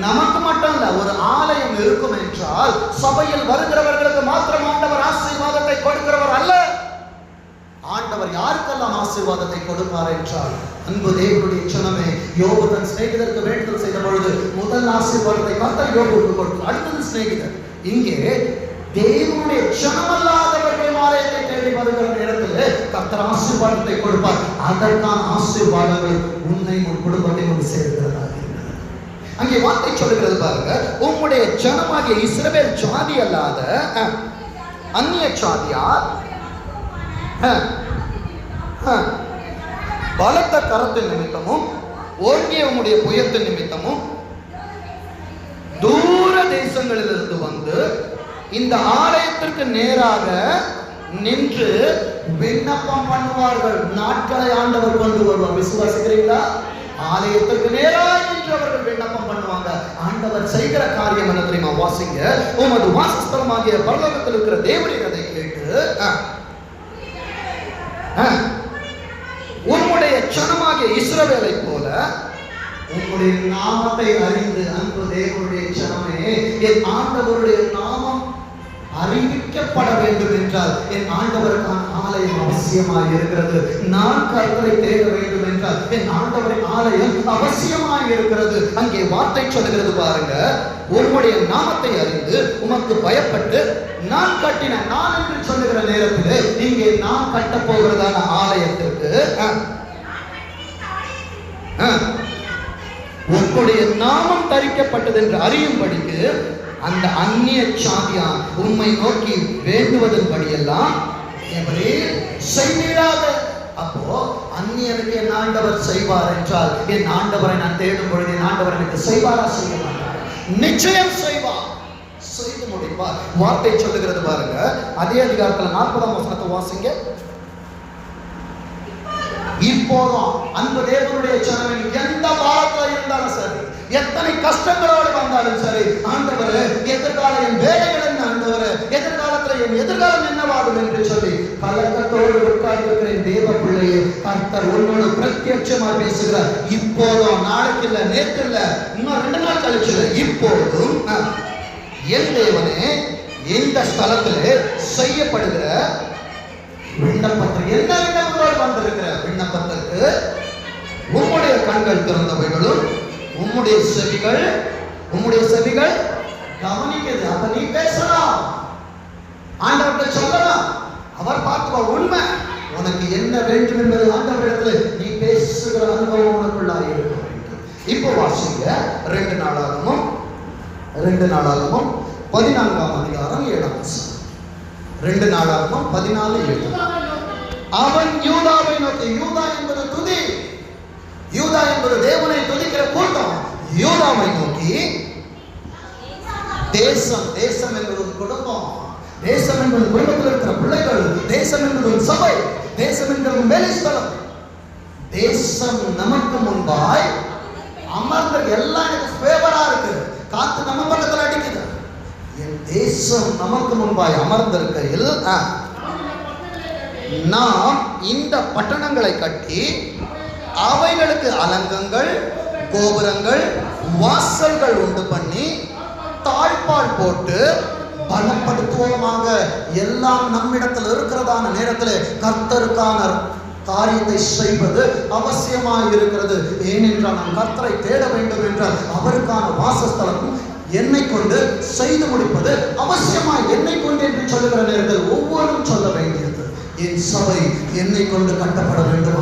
நமக்கு மட்டும் இல்ல, ஒரு ஆலயம் இருக்கும் என்றால் சபையில் வருகிறவர்களுக்கு மாத்திரம் ஆண்டவர் ஆசீர்வாதத்தை ஆண்டவர் யாருக்கெல்லாம் ஆசீர்வாதத்தை கொடுப்பார் என்றால், அன்பு தேவனுடைய ஜனமே, யோபு தன் சிநேகிதருக்கு வேண்டுதல் செய்த பொழுது முதல் ஆசீர்வாதத்தை கர்த்தர் யோபுவுக்கு கொடுத்தார். அடுத்தது சிநேகிதர். இங்கே தேவனுடைய ஜனமல்லாதவர்கள் ஆலயத்தை தேடி வருகிற நேரத்தில் கர்த்தர் ஆசீர்வாதத்தை கொடுப்பார். அதற்கான ஆசீர்வாதங்கள் உன்னை உன் குடும்பத்தை கொண்டு சேர்க்கிறதா. அங்கே வார்த்தை சொல்லுகிறது பாருங்க, உம்முடைய ஜனமாகிய இஸ்ரவேல் ஜாதி அல்லாத அந்நிய ஜாதியார் பலத்த கரத்தின் நிமித்தமும் ஓங்கிய உம்முடைய புயத்தின் நிமித்தமும் தூர தேசங்களிலிருந்து வந்து இந்த ஆலயத்திற்கு நேராக நின்று விண்ணப்பம் பண்ணுவார்கள். நாட்களை ஆண்டவர் கொண்டு வருவார். விசுவாசிக்கிறீங்களா? ஆலயத்திற்கு நேராக நின்று அவர்கள் விண்ணப்பம் பண்ணுவாங்க. ஆண்டவர் செய்கிற காரியம் என்ன தெரியுமா? வாசிங்க. உமது வாசஸ்தலமாகிய பரலோகத்தில் இருக்கிற தேவரீர் அதை கேட்டு உம்முடைய ஜனமாகிய இஸ்ரவேலை போல உம்முடைய நாமத்தை அறிந்து, அன்பு தேவனுடைய ஜனமே, என் ஆண்டவருடைய நாமம் அறிவிக்கப்பட வேண்டும் என்றால் என் ஆண்டவருக்கான ஆலயம் அவசியமாய் இருக்கிறது. நான் கர்த்தரை தேட வேண்டும் என்றால் என் ஆண்டவரின் ஆலயம் அவசியமாய் இருக்கிறது. அங்கே வார்த்தை சொல்லுகிறது பாருங்க, உம்முடைய நாமத்தை அறிந்து உமக்கு பயப்பட்டு நான் கட்டின, நான் என்று சொல்லுகிற நேரத்தில் இங்கே நான் கட்ட போகிறதான ஆலயத்திற்கு உங்களுடைய நாமம் தரிக்கப்பட்டது என்று அறியும்படிக்கு அந்த அந்நிய சாதியான் உம்மை நோக்கி வேண்டுவதன்படி எல்லாம் செய்வீராக. அப்போ அந்நியனுக்கு என் ஆண்டவர் செய்வார் என்றால் என் ஆண்டவரை நான் தேடும் பொழுது என் ஆண்டவர் எனக்கு செய்வாரா? செய்ய மாட்டார். நிச்சயம் செய்வார், செய்து முடிப்பார். வார்த்தை சொல்லுகிறது பாருங்க, அதே அதிகாரத்தில் 40ஆம் வசனத்தை வாசிங்க. இப்போதும் அன்பு தேவனுடைய ஜனமே, எந்த பாரத்தில் இருந்தாலும் சரி, எத்தனை கஷ்டங்களோடு வந்தாலும் சரி, ஆண்டவர் எதிர்காலம் என் வேலைகள் என்ன, ஆண்டவர் எதிர்காலத்தில் என் எதிர்காலம் என்னவாகும் என்று சொல்லி கலக்கத்தோடு உட்கார்ந்திருக்கிறேன். தேவ பிள்ளையே, கர்த்தர் உன்னோடு பிரத்யட்சமாக பேசுகிறார். இப்போதும், நாளைக்கு இல்ல, நேற்று இல்ல, இன்னும் 2 நாள் கழிச்சு இல்ல, இப்போதும் என் தேவனே இந்த ஸ்தலத்திலே செய்யப்படுகிற விண்ணப்பத்திற்கு, என்ன விண்ணப்பத்தோடு வந்திருக்கிற விண்ணப்பத்திற்கு உம்முடைய கண்கள் திறந்தவைகளும் உம்முடைய செவிகள் கவனிக்கிறது. அப்ப நீ பேசலாம், ஆண்டவர்கிட்ட சொல்லலாம், அவர் பார்த்துவார். உண்மை உனக்கு என்ன வேண்டும் என்பது ஆண்டவரிடத்தில் நீ பேசுகிற அனுபவம் உனக்குள்ளாக இருக்க வேண்டும். இப்போ வாசிங்க 2 நாளாகமும் 14ஆம் அதிகாரம் 7ஆம் வசனம். 2 நாளாகமும் 14:7. அவன் யூதாவை நோக்கி, யூதா என்பது துதி, யூதா என்பது தேவனை துதிக்கிற கூட்டம். யூதாவை நோக்கி, தேசம், தேசம் என்பது குடும்பம், தேசம் என்பது குடும்பத்தில் இருக்கிற பிள்ளைகள், தேசம் என்பது சபை, தேசம் என்பது வேலைஸ்தலம். தேசம் நமக்கு முன்பாய் அமர்ந்த, எல்லாம் எனக்கு ஃபேவரா இருக்கு, காத்து நம்ம பக்கத்தில் அடிக்குது. என் தேசம் நமக்கு முன்பாய் அமர்ந்திருக்கையில் நாம் இந்த பட்டணங்களை கட்டி அவைகளுக்கு அலங்கங்கள், கோபுரங்கள், வாசல்கள் உண்டு பண்ணி தாழ்பால் போட்டு பலப்படுத்துவோமாக. எல்லாம் நம்மிடத்தில் இருக்கிறதான நேரத்தில் கர்த்தருக்கான காரியத்தை செய்வது அவசியமாக இருக்கிறது. ஏனென்றால் நாம் கர்த்தரை தேட வேண்டும் என்றால் அவருக்கான வாசஸ்தலம் என்னை கொண்டு செய்து முடிப்பது அவசியமாய். என்னை கொண்டு என்று சொல்லுகிற நேரத்தில் ஒவ்வொருவரும் சொல்ல வேண்டியது, என் சபை என்னை கொண்டு கட்டப்பட வேண்டும்.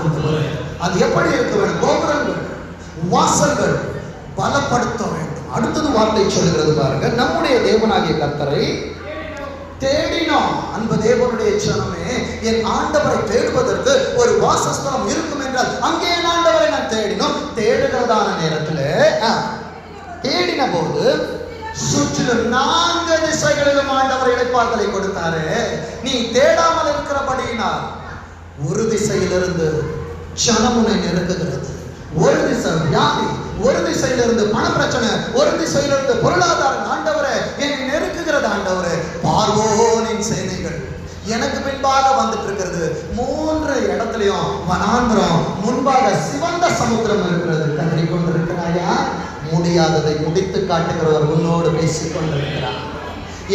அது எப்படி இருக்க வேண்டும்? கோபுரங்கள், வாசல்கள் பலப்படுத்த வேண்டும். அடுத்தது வார்த்தை சொல்லுகிறது பாருங்க, நம்முடைய தேவனாகிய கர்த்தரை தேடினோம். அன்பு தேவனுடைய ஜனமே, என் ஆண்டவரை தேடுவதற்கு ஒரு வாசஸ்தலம் இருக்கும் என்றால் அங்கே என் ஆண்டவரை நான் தேடினோம். தேடுகிறதான நேரத்தில் தேடின போது சுற்றிலும் 4 திசைகளிலும் ஆண்டவர் இளைப்பாறுதலை கொடுத்தாரு. நீ தேடாமல் இருக்கிறபடியினால் ஒரு திசையிலிருந்து ஜனமுனை நெருங்குகிறது, ஒரு திசை வியாதி, ஒரு திசையிலிருந்து பண பிரச்சனை, ஒரு திசையிலிருந்து பொருளாதாரம். ஆண்டவரே என்னை நெருக்குகிறது. ஆண்டவரே, பார்வோனின் சேனைகள் எனக்கு பின்பாக வந்துட்டு இருக்கிறது. 3 இடத்துலயும் வனாந்திரம், முன்பாக சிவந்த சமுத்திரம் இருக்கிறது. கதறி கொண்டிருக்கிறாயா? முடியாததை முடித்து காட்டுகிறவர் உன்னோடு பேசிக் கொண்டிருக்கிறார்.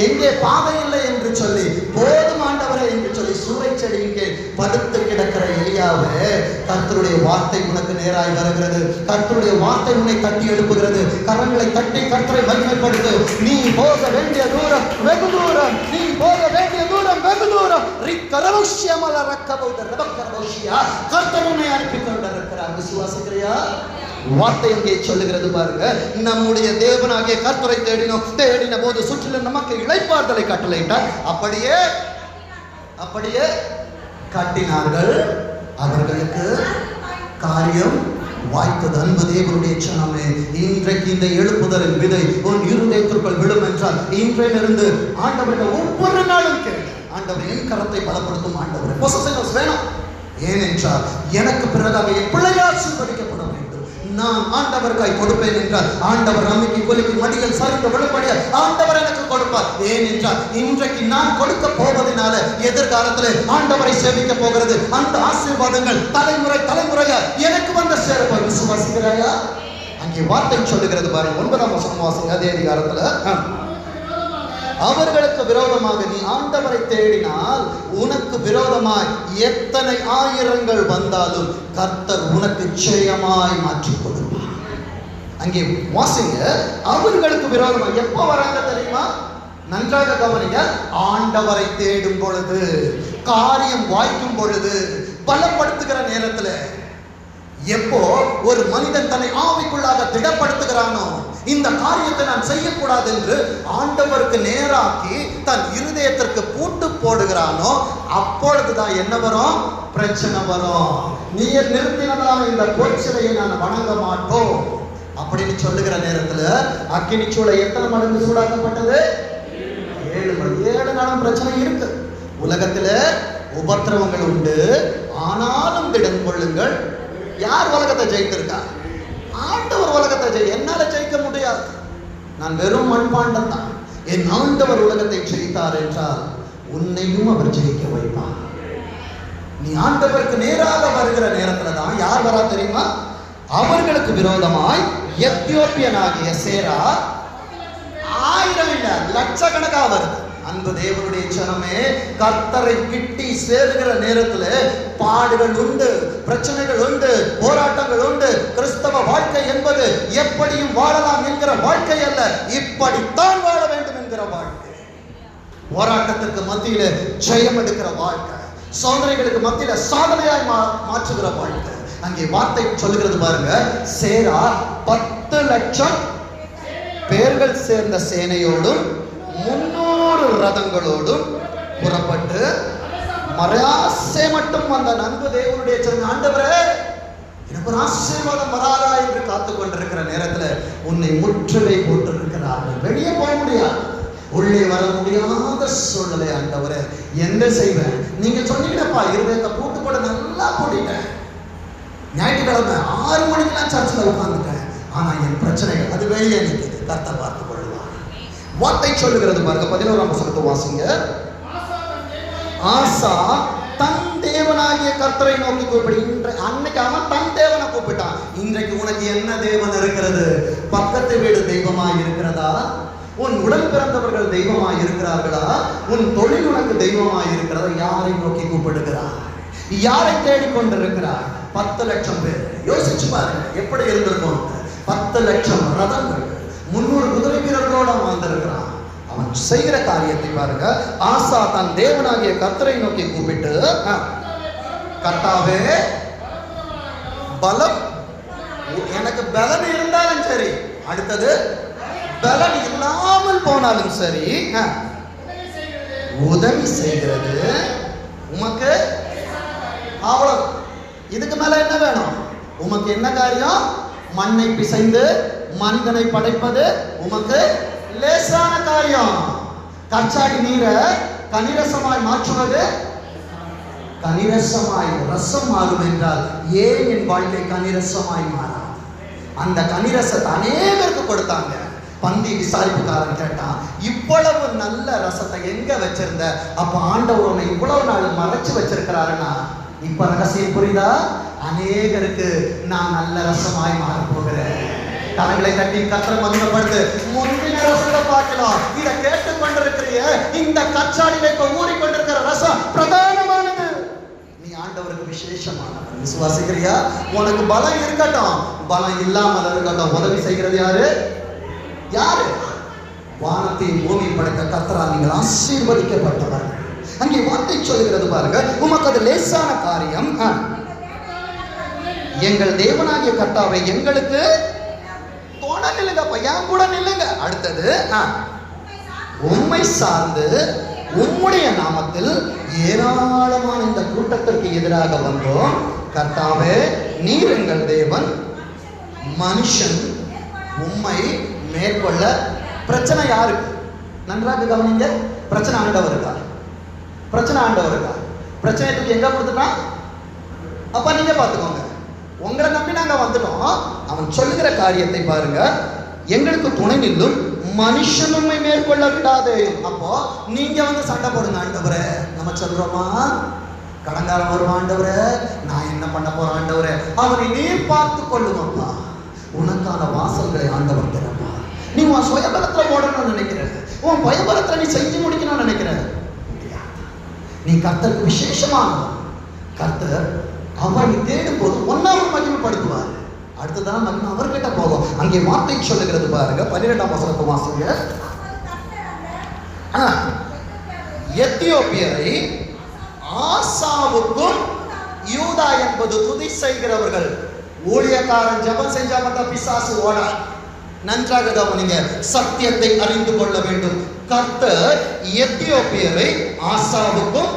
எங்கே பாதை இல்லை என்று சொல்லி, போதும் ஆண்டவரே என்று சொல்லி சொல்லி சூறை செடியின் கீழ் படுத்து கிடக்கிற எலியாவே, கர்த்தருடைய வார்த்தை உனக்கு நேராய் வருகிறது. கர்த்தருடைய வார்த்தை உன்னை தட்டி எழுப்புகிறது. கரங்களை தட்டி கர்த்தரை மகிமைப்படுத்து. நீ போக வேண்டிய தூரம் வெகு தூரம், நீ போக வேண்டிய தூரம் வெகு தூரம். ரிக்கரவுஷ்யமல ரக்கபௌத ரபக்கரவுஷ்யா, கர்த்தர் உன்னை அனுப்பி கொண்டிருக்கிறார். விசுவாசிக்கிறியா? வார்த்தை இங்கே சொல்லுகிறது பாருங்க. நம்முடைய தேவனாகிய கர்த்தரை தேடின போது சுற்றிலும் நமக்கு இளைப்பாறுதலை கட்டளையிட்டார். அப்படியே காட்டினார்கள். அவர்களுக்கு காரியம் வாய்த்தது. அன்பு தேவனுடைய ஜனமே, இன்றைக்கு இந்த எழுப்புதலின் விதை உன் இருதயத்திற்குள் விடும் என்றால் இன்றையிலிருந்து ஆண்டவரை ஒவ்வொரு நாளும் கேள்வி, ஆண்டவர் என் கரத்தை பலப்படுத்தும் ஆண்டவர் பொசசிவ்னஸ் வேணும். ஏனென்றால் எனக்கு பிறகாக என் பிள்ளையார் ஆசீர்வதிக்கப்பட வேண்டும். நான் ஆண்டவருக்காய் கொடுப்பேன் என்றால் ஆண்டவர் நம்பிக்கை கொலிக்கு மடிகள் சரிந்து விழும்படிய ஆண்டவர் எனக்கு கொடுப்பார். ஏனென்றால் இன்றைக்கு நான் கொடுக்க போவதனால எதிர்காலத்தில் ஆண்டவரை சேவிக்க போகிறது. அந்த ஆசீர்வாதங்கள் தலைமுறையா எனக்கு வந்து சேரப்போய். விசுவாசிக்கிறாயா? அங்கே வார்த்தை சொல்லுகிறது பாருங்க. 9ஆம் வசனம் வாசிங்க. அதே அதிகாரத்துல, அவர்களுக்கு விரோதமாக நீ ஆண்டவரை தேடினால் உனக்கு விரோதமாய் எத்தனை ஆயிரங்கள் வந்தாலும் கர்த்தர் உனக்கு ஜெயமாய் மாற்றிக் கொடுப்பார். அங்கே வாசிங்க. அவர்களுக்கு விரோதமாக எப்போ வராங்க தெரியுமா? நன்றாக கவனிங்க. ஆண்டவரை தேடும் பொழுது, காரியம் வாய்க்கும் பொழுது, பலப்படுத்துகிற நேரத்துல. எப்போ ஒரு மனிதன் தன்னை ஆவிக்குள்ளாக திடப்படுத்துகிறானோ, இந்த காரியத்தை நான் செய்யக்கூடாது என்று ஆண்டவருக்கு நேராக்கி தன் இருதயத்திற்கு பூட்டு போடுகிறானோ, அப்பொழுதுதான் என்ன வரும்? பிரச்சனை வரும். நீர் நிறுத்தினதான இந்த பொற்சிலையை நான் வணங்க மாட்டோம் அப்படின்னு சொல்லுகிற நேரத்துல அக்கினி சூளை எத்தனை மடங்கு சூடாக்கப்பட்டது? 7 மடங்கு. 7 நாளும் பிரச்சனை இருக்கு. உலகத்துல உபத்திரவங்கள் உண்டு, ஆனாலும் திடன் கொள்ளுங்கள். யார் உலகத்தை ஜெயித்திருக்கா? ஆண்டவர் உலகத்தை என்னால ஜெயிக்க முடியாது. நான் வெறும் மண்பாண்டம் தான். என் ஆண்டவர் உலகத்தை ஜெயித்தார் என்றால் உன்னையும் அவர் ஜெயிக்க வைப்பார். நீ ஆண்டவருக்கு நேராக வருகிற நேரத்துல தான் யார் வரா தெரியுமா? அவர்களுக்கு விரோதமாய் எத்தியோப்பியனாகிய சேரா 1000 இல்ல லட்சக்கணக்காக வருது. அன்பு தேவனுடைய ஜனமே, கர்த்தரை கிட்டி சேருகிற நேரத்துல பாடுகள் உண்டு, பிரச்சனைகள் உண்டு, போராட்டங்கள் உண்டு. கிறிஸ்தவ வாழ்க்கை என்பது எப்படியும் வாழலாம் என்கிற வாழ்க்கை அல்ல, இப்படித்தான் வாழ வேண்டும் என்கிற வாழ்க்கை. போராட்டத்திற்கு மத்தியில ஜெயம் எடுக்கிற வாழ்க்கை, சோதனைகளுக்கு மத்தியில சாதனையாய் மாற்றுகிற வாழ்க்கை. அங்கே வார்த்தை சொல்லுகிறது பாருங்க. சேரா 10 லட்சம் பேர்கள் சேர்ந்த சேனையோடும் 300 ரதங்களோடும் புறப்பட்டு மராசே மட்டும் வந்த. அன்பு தேவனுடைய ஜனமே, ஆண்டவரே எனக்கு ஒரு ஆசீர்வாதம் வராதா என்று காத்து கொண்டிருக்கிற நேரத்துல உன்னை முற்றுகை போட்டிருக்கிறார்கள். வெளியே போக முடியாது, உள்ளே வர முடியாத சூழ்நிலை. ஆண்டவரே என்ன செய்வேன்? நீங்க சொன்னீங்கப்பா, இருதயத்தை பூட்டு போட நல்லா போட்டிட்டேன். ஞாயிற்றுக்கிழமை 6 மணிக்கெல்லாம் சர்ச்சில் உட்கார்ந்துட்டேன். ஆனா என் பிரச்சனைகள் அது வெளியே நிற்குது. கர்த்தர் பார்த்துக் கொள்வார். வார்த்தை சொல்லுகிறது பாருங்க. 11ஆம் வசனத்தை வாசிங்க. ஆசா தன் தேவனாகிய கர்த்தரை நோக்கி கூப்பிடு. அன்னைக்கு அவன் தன் தேவனை கூப்பிட்டான். இன்றைக்கு உனக்கு என்ன தேவன் இருக்கிறது? பக்கத்து வீடு தெய்வமாய் இருக்கிறதா? உன் உடன் பிறந்தவர்கள் தெய்வமாய் இருக்கிறார்களா? உன் தொழில் உனக்கு தெய்வமாய் இருக்கிறதா? யாரை நோக்கி கூப்பிடுகிறார்? யாரை தேடிக்கொண்டிருக்கிறார்? 10 லட்சம் பேர். யோசிச்சு பாருங்க எப்படி இருந்திருக்கும். 10 லட்சம் ரதங்கள், 300 குதிரை வீரர்களோட வந்திருக்கிறான். அவன் செய்கிற காரியத்தை பாருங்க. ஆசா தன் தேவனாகிய கர்த்தரை நோக்கி கூப்பிட்டு, கர்த்தாவே பலம், எனக்கு பலன் இருந்தாலும் சரி, அடுத்தது பலன் இல்லாமல் போனாலும் சரி, உதவி செய்கிறது உமக்கு அவ்வளவு. இதுக்கு மேல என்ன வேணும்? உமக்கு என்ன காரியம்? மண்ணை பிசைந்து மனிதனை படைப்பது உமக்கு லேசான காரியம். கச்சாடி நீரை கனிரசமாய் மாற்றுவது, கனிரசமாய் ரசம் மாறும் என்றால் ஏன் என் வாழ்க்கை கனிரசமாய் மாறாது? அந்த கனிரசத்தை அநேகருக்கு கொடுத்தாங்க. பந்தி விசாரிப்புக்காரன் கேட்டான், இவ்வளவு நல்ல ரசத்தை எங்க வச்சிருந்த? அப்ப ஆண்டவர் உன்னை இவ்வளவு நாள் மறைச்சு வச்சிருக்கிறாருன்னா இப்ப ரகசியம் புரியுதா? அநேகருக்கு நான் நல்ல ரசமாய் மாற போகிறேன். கரங்களை தட்டி கர்த்தரை மகிமைப்படுத்து. முந்தின ரசத்தை பார்க்கலாம். இதை கேட்டுக்கொண்டிருக்கிற இந்த கச்சாடியில இப்ப ஊறிக்கொண்டிருக்கிற ரசம் பிரதானமா விசேஷமானவர். விசுவாசிக்கிறியா? உனக்கு பலம் இருக்கட்டும், பலம் இல்லாமல் இருக்கட்டும், உதவி செய்கிறது யாரு? யாரு? வானத்தையும் பூமி படைத்த கர்த்தரால் நீங்கள் ஆசீர்வதிக்கப்பட்டவர். அங்கே வார்த்தை சொல்லுகிறது பாருங்க, உமக்கு அது லேசான காரியம், எங்கள் தேவனாகிய கர்த்தாவை எங்களுக்கு துணை நில்லுங்கப்பா, என் கூட நில்லுங்க. அடுத்தது, உம்மை சார்ந்து உம்முடைய நாமத்தில் ஏராளமான இந்த கூட்டத்திற்கு எதிராக வந்தோம். கர்த்தாவே, நீர் எங்கள் தேவன், மனுஷன் உம்மை மேற்கொள்ள. பிரச்சனை யாருக்கு? நன்றாக கவனிங்க. பிரச்சனை ஆண்டவருக்கா? பிரச்சனை ஆண்டவருக்கா? பிரச்சனை தூக்கி எங்க கொடுத்துட்டான்? அப்ப நீங்க பார்த்துக்கோங்க. உங்களை நம்பி நாங்க வந்துட்டோம். அவன் சொல்லுகிற காரியத்தை பாருங்க, எங்களுக்கு துணை நில்லும், மனுஷனுமை மேற்கொள்ள விடாதே. அப்போ நீங்க வந்து சண்டை போடுங்க ஆண்டவரே. நம்ம சொல்றோமா? கடங்காரம் வருவான் ஆண்டவரே, நான் என்ன பண்ண போறேன் ஆண்டவரே? அவனை நீர் பார்த்து கொள்ளுங்கப்பா. உனக்கான வாசல்களை ஆண்டவர் தரப்பா. நீ உன் சுயபலத்துல ஓடணும்னு நினைக்கிற, உன் பயபலத்துல நீ செஞ்சு முடிக்கணும்னு நினைக்கிற, நீ கர்த்தருக்கு விசேஷமானவன். கர்த்தர் அவரை தேடும் போது ஒன்னாவது மகிமைப்படுத்துவார். அடுத்ததான் மகிமை அவர்கிட்ட போகும். அங்கே வார்த்தை சொல்லுகிறது பாருங்க, 12ஆம் வசனத்தை வாசிங்க. எத்தியோப்பியரை ஆசாவுக்கும் யூதா என்பது துதி செய்கிறவர்கள். ஊழியக்காரன் ஜெபம் செஞ்சா மட்டும் பிசாசு ஓட. நன்றாக கவனிங்க, சத்தியத்தை அறிந்து கொள்ள வேண்டும். கர்த்தர் எத்தியோப்பியரை ஆசாவுக்கும்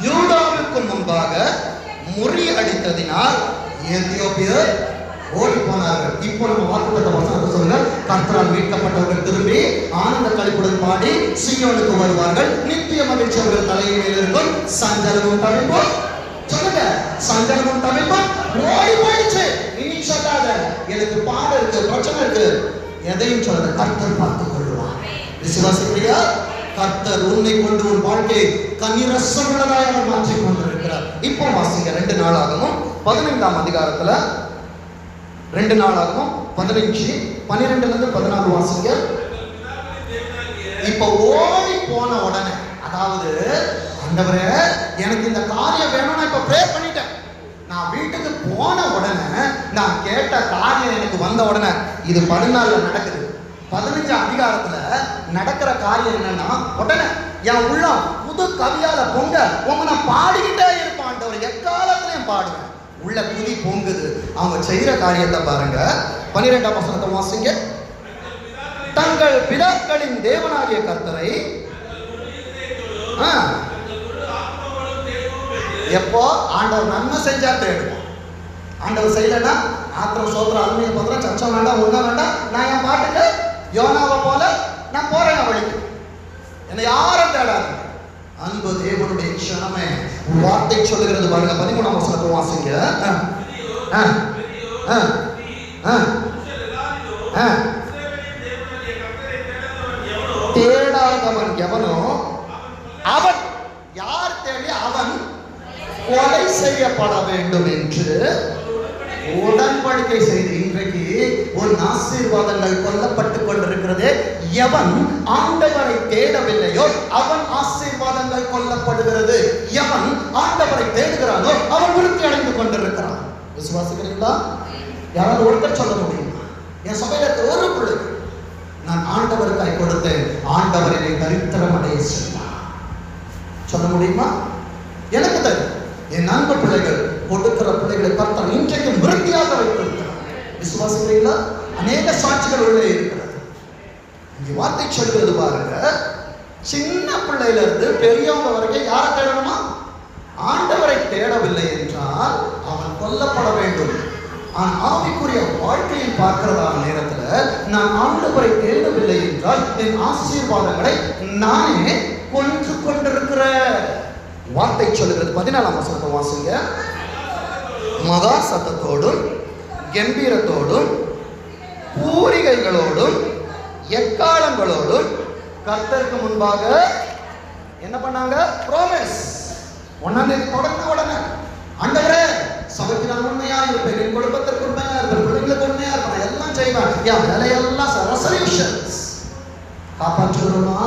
யூதாவுக்கும் முன்பாக முறியடித்ததினால் எத்தியோப்பியர் ஓடி போனார்கள். இப்போ நம்ம வாக்குத்தத்த வசனத்தை சொல்லுங்க, கர்த்தரால் மீட்கப்பட்டவர்கள் திரும்பி ஆனந்த களிப்புடன் பாடி சீயோனுக்கு வருவார்கள். நித்திய மகிழ்ச்சி அவர்கள் தலையின் மேல் இருக்கும். சஞ்சலமும் தவிப்பும், சொல்லுங்க, சஞ்சலமும் தவிப்பும் ஓடி போயிடுச்சு. இனி சொல்லாத எனக்கு பாடம் இருக்கு, பிரச்சனை இருக்கு, எதையும் சொல்லாத, கர்த்தர் பார்த்துக் கொள்வார். விசுவாசிக்கிறியா? கர்த்தர் உன்னை கொண்டு உன் வாழ்க்கையை கனிரசம் உள்ளதாய் அவர் மாற்றிக் கொண்டிருக்கிறார். இப்போ வாசிங்க 2 நாளாகவும் 15ஆம் அதிகாரத்துல 2 நாளாகவும் 15, 12 14 வாசிங்க. இப்ப ஓடி போன உடனே, அதாவது ஆண்டவரே எனக்கு இந்த காரியம் வேணும்னா இப்ப ப்ரே பண்ணிட்டேன், நான் வீட்டுக்கு போன உடனே நான் கேட்ட காரியம் எனக்கு வந்த உடனே, இது 14 நடக்குது. 15ஆம் அதிகாரத்துல நடக்கிற காரியம் என்னன்னா, உடனே என் உள்ளம் புது கவியால பொங்க உங்க நான் பாடிக்கிட்டே இருப்பேன் ஆண்டவர், எக்காலத்திலையும் பாடுவேன். உள்ள துதி பொங்குது. அவங்க செய்யற காரியத்தை பாருங்க, 12ஆம் வசனத்தை வாசிங்க. தங்கள் பிதாக்களின் தேவனாகிய கர்த்தரை எப்போ ஆண்டவர் நன்மை செஞ்சா தேடுவோம். ஆண்டவர் செய்யலன்னா ஆத்திரம் சோத்திரம் அருமையை பத்திரம் சச்சம் வேண்டாம், ஒன்றும் வேண்டாம், நான் என் பாட்டுக்கு யோனாவை போல நான் போறேன் வழிக்கு, என்னை யாரும் தேடாது. அன்பு தேவனுடைய க்ஷணமே வார்த்தை சொல்லுகிறது பாருங்க, 13ஆம் வசனத்தை வாசிங்க. தேடாதவன் எவனோ அவன், யார் தேடி, அவன் கொலை செய்யப்பட வேண்டும் என்று உடன்படிக்கை செய்து இன்றைக்கு ஒரு ஆசீர்வாதங்கள் கொல்லப்பட்டுக் கொண்டிருக்கிறது. எவன் ஆண்டவரை தேடவில்லையோ அவன் ஆசீர்வாதங்கள் கொல்லப்படுகிறது. எவன் ஆண்டவரை தேடுகிறானோ அவன் விருத்தி அடைந்து கொண்டிருக்கிறான். விசுவாசிக்கிறீங்களா? யாராவது ஒருத்தர் சொல்ல முடியுமா? என் சபையில ஒரு பிள்ளை நான் ஆண்டவருக்காய் கொடுத்தேன், ஆண்டவர் என்னை தரித்திரம் அடைய செய்தார், சொல்ல முடியுமா? எனக்கு தெரியும். என் அன்பு பிள்ளைகள் கொடுக்கிற பிள்ளைகளை கர்த்தர் இன்றைக்கும் விருத்தியாக வைத்திருக்கிறார். விசுவாசிக்கிறீங்களா? அநேக சாட்சிகள் உள்ளே இருக்கிறது. இங்க வார்த்தை சொல்கிறது பாருங்க, சின்ன பிள்ளையில இருந்து பெரியவங்க வரைக்கும் யாரை தேடணுமா? ஆண்டவரை தேடவில்லை என்றால் அவன் கொல்லப்பட வேண்டும். ஆவிக்குரிய வாழ்க்கையில் பார்க்கிறதான நேரத்துல நான் ஆண்டவரை தேடவில்லை என்றால் என் ஆசீர்வாதங்களை நானே கொன்று கொண்டிருக்கிற வார்த்தை சொல்லுகிறது. 14ஆம் வசனத்தை வாசிங்க. மகா சத்தத்தோடும் கம்பீரத்தோடும் பூரிகைகளோடும் எக்காலங்களோடும் கர்த்தருக்கு முன்பாக என்ன பண்ணாங்க? ப்ராமிஸ். 1ஆம் தேதி தொடர்ந்து உடனே ஆண்டவரே சபைக்கு நான் உண்மையா இருப்பேன், என் குடும்பத்திற்கு உண்மையா இருப்பேன், பிள்ளைங்களுக்கு உண்மையா இருப்பேன், எல்லாம் செய்வேன், என் வேலையெல்லாம் ரெசல்யூஷன்ஸ். காப்பாற்றுகிறோமா?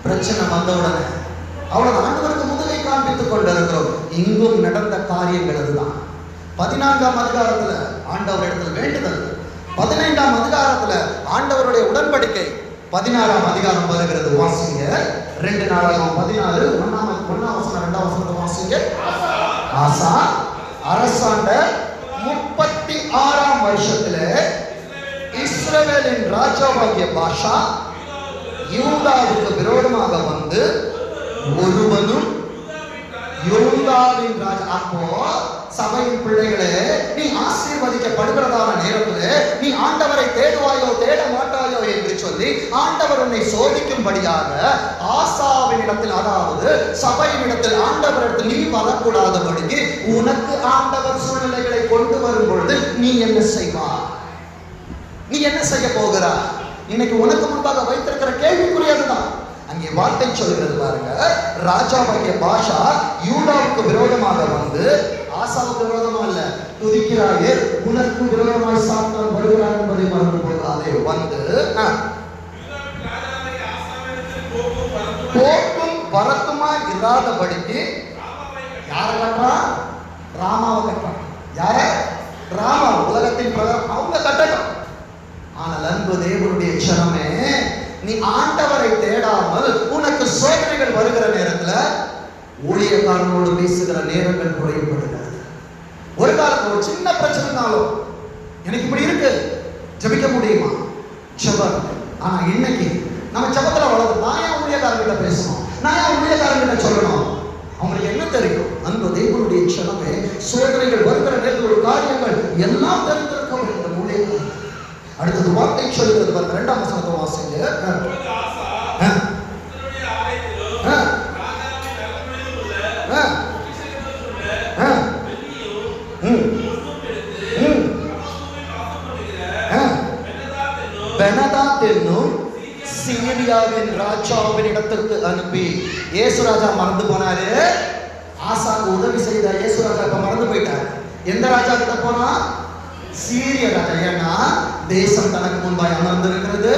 பிரச்சனை வந்த உடனே அவ்வளவு ஆண்டவருக்கு முதுகை காண்பித்துக் கொண்டிருக்கிறோம். இங்கும் நடந்த காரியங்கள் அதுதான். 14ஆம் அதிகாரத்துல ஆண்டவர் இடத்துல வேண்டுதல், 15ஆம் அதிகாரத்துல ஆண்டவருடைய உடன்படிக்கை, 16ஆம் அதிகாரம் வருகிறது. வாசிங்க 2 நாளாகமம் 16 1ஆம் வசனம் 2ஆம் வசனத்தை வாசிங்க. ஆசா அரசாண்ட 36ஆம் வருஷத்துல இஸ்ரவேலின் ராஜாவாகிய பாஷா யூதாவுக்கு விரோதமாக வந்து ஒருவனும் யூதாவின் ராஜா. அப்போ சபையின் பிள்ளைகளே, நீ ஆசீர்வதிக்கப்படுகிறதான நேரத்தில் நீ ஆண்டவரை தேடுவாயோ தேட மாட்டாயோ என்று சொல்லி ஆண்டவர் உன்னை சோதிக்கும்படியாக ஆசாவின் இடத்தில், அதாவது சபையின் இடத்தில் ஆண்டவரிடத்தில் நீ வரக்கூடாதபடிக்கு உனக்கு ஆண்டவர் சூழ்நிலைகளை கொண்டு வரும் பொழுது நீ என்ன செய்வாய்? நீ என்ன செய்ய போகிறாய்? இன்னைக்கு உனக்கு முன்பாக வைத்திருக்கிற கேள்விக்குரியதுதான். அங்கே வார்த்தை சொல்கிறது பாருங்க. ராஜாவாகிய பாஷா யூதாவுக்கு விரோதமாக வந்து, ஆசாவுக்கு விரோதமா இல்ல, துதிக்கிறாயே உனக்கு விரோதமாய் சாத்தான் வருகிறான் என்பதை மறந்து போகாதே. வந்து போக்கும் வரத்துமா இல்லாதபடிக்கு யார கட்டுறான்? ராமாவை கட்டுறான். யார? ராமா. உலகத்தின் பிரகாரம் அவங்க கட்டட்டும். ஆனால் அன்பு தேவனுடைய சனமே, நீ ஆண்டவரை தேடாமல் உனக்கு சோதனைகள் வருகிற நேரத்துல ஊழியக்காரனோடு பேசுகிற நேரங்கள் குறைபடுகிறது. ஒரு காலத்துல ஒரு சின்ன பிரச்சனைனாலும் எனக்கு இப்படி இருக்கு, ஜெபிக்க முடியுமா? ஜெபம். ஆனா இன்னைக்கு நம்ம ஜெபத்துல வளர்ந்து, நான் ஏன் ஊழியக்காரங்கிட்ட பேசணும், நான் ஏன் ஊழியக்காரங்கிட்ட சொல்லணும்? அவங்களுக்கு என்ன தெரியும்? அன்பு தேவனுடைய சனமே, சோதனைகள் வருகிற நேரத்தில் ஒரு காரியங்கள் எல்லாம் தெரிந்திருக்க வேண்டும் ஊழியக்காரன். அடுத்தது வார்த்தை சொல்கிறது 2ஆம் வசனத்தை வாசிங்க. பெனதாத் என்னும் சீரியாவின் ராஜாவின் இடத்திற்கு அனுப்பி, இயேசு ராஜா மறந்து போனாரு, ஆசாக்கு உதவி செய்த இயேசு ராஜா இப்ப மறந்து போயிட்டாரு. எந்த ராஜா கிட்ட போனா? சீரிய ராஜா. ஏன்னா தேசம் தனக்கு முன்பாய் அமர்ந்திருக்கிறது.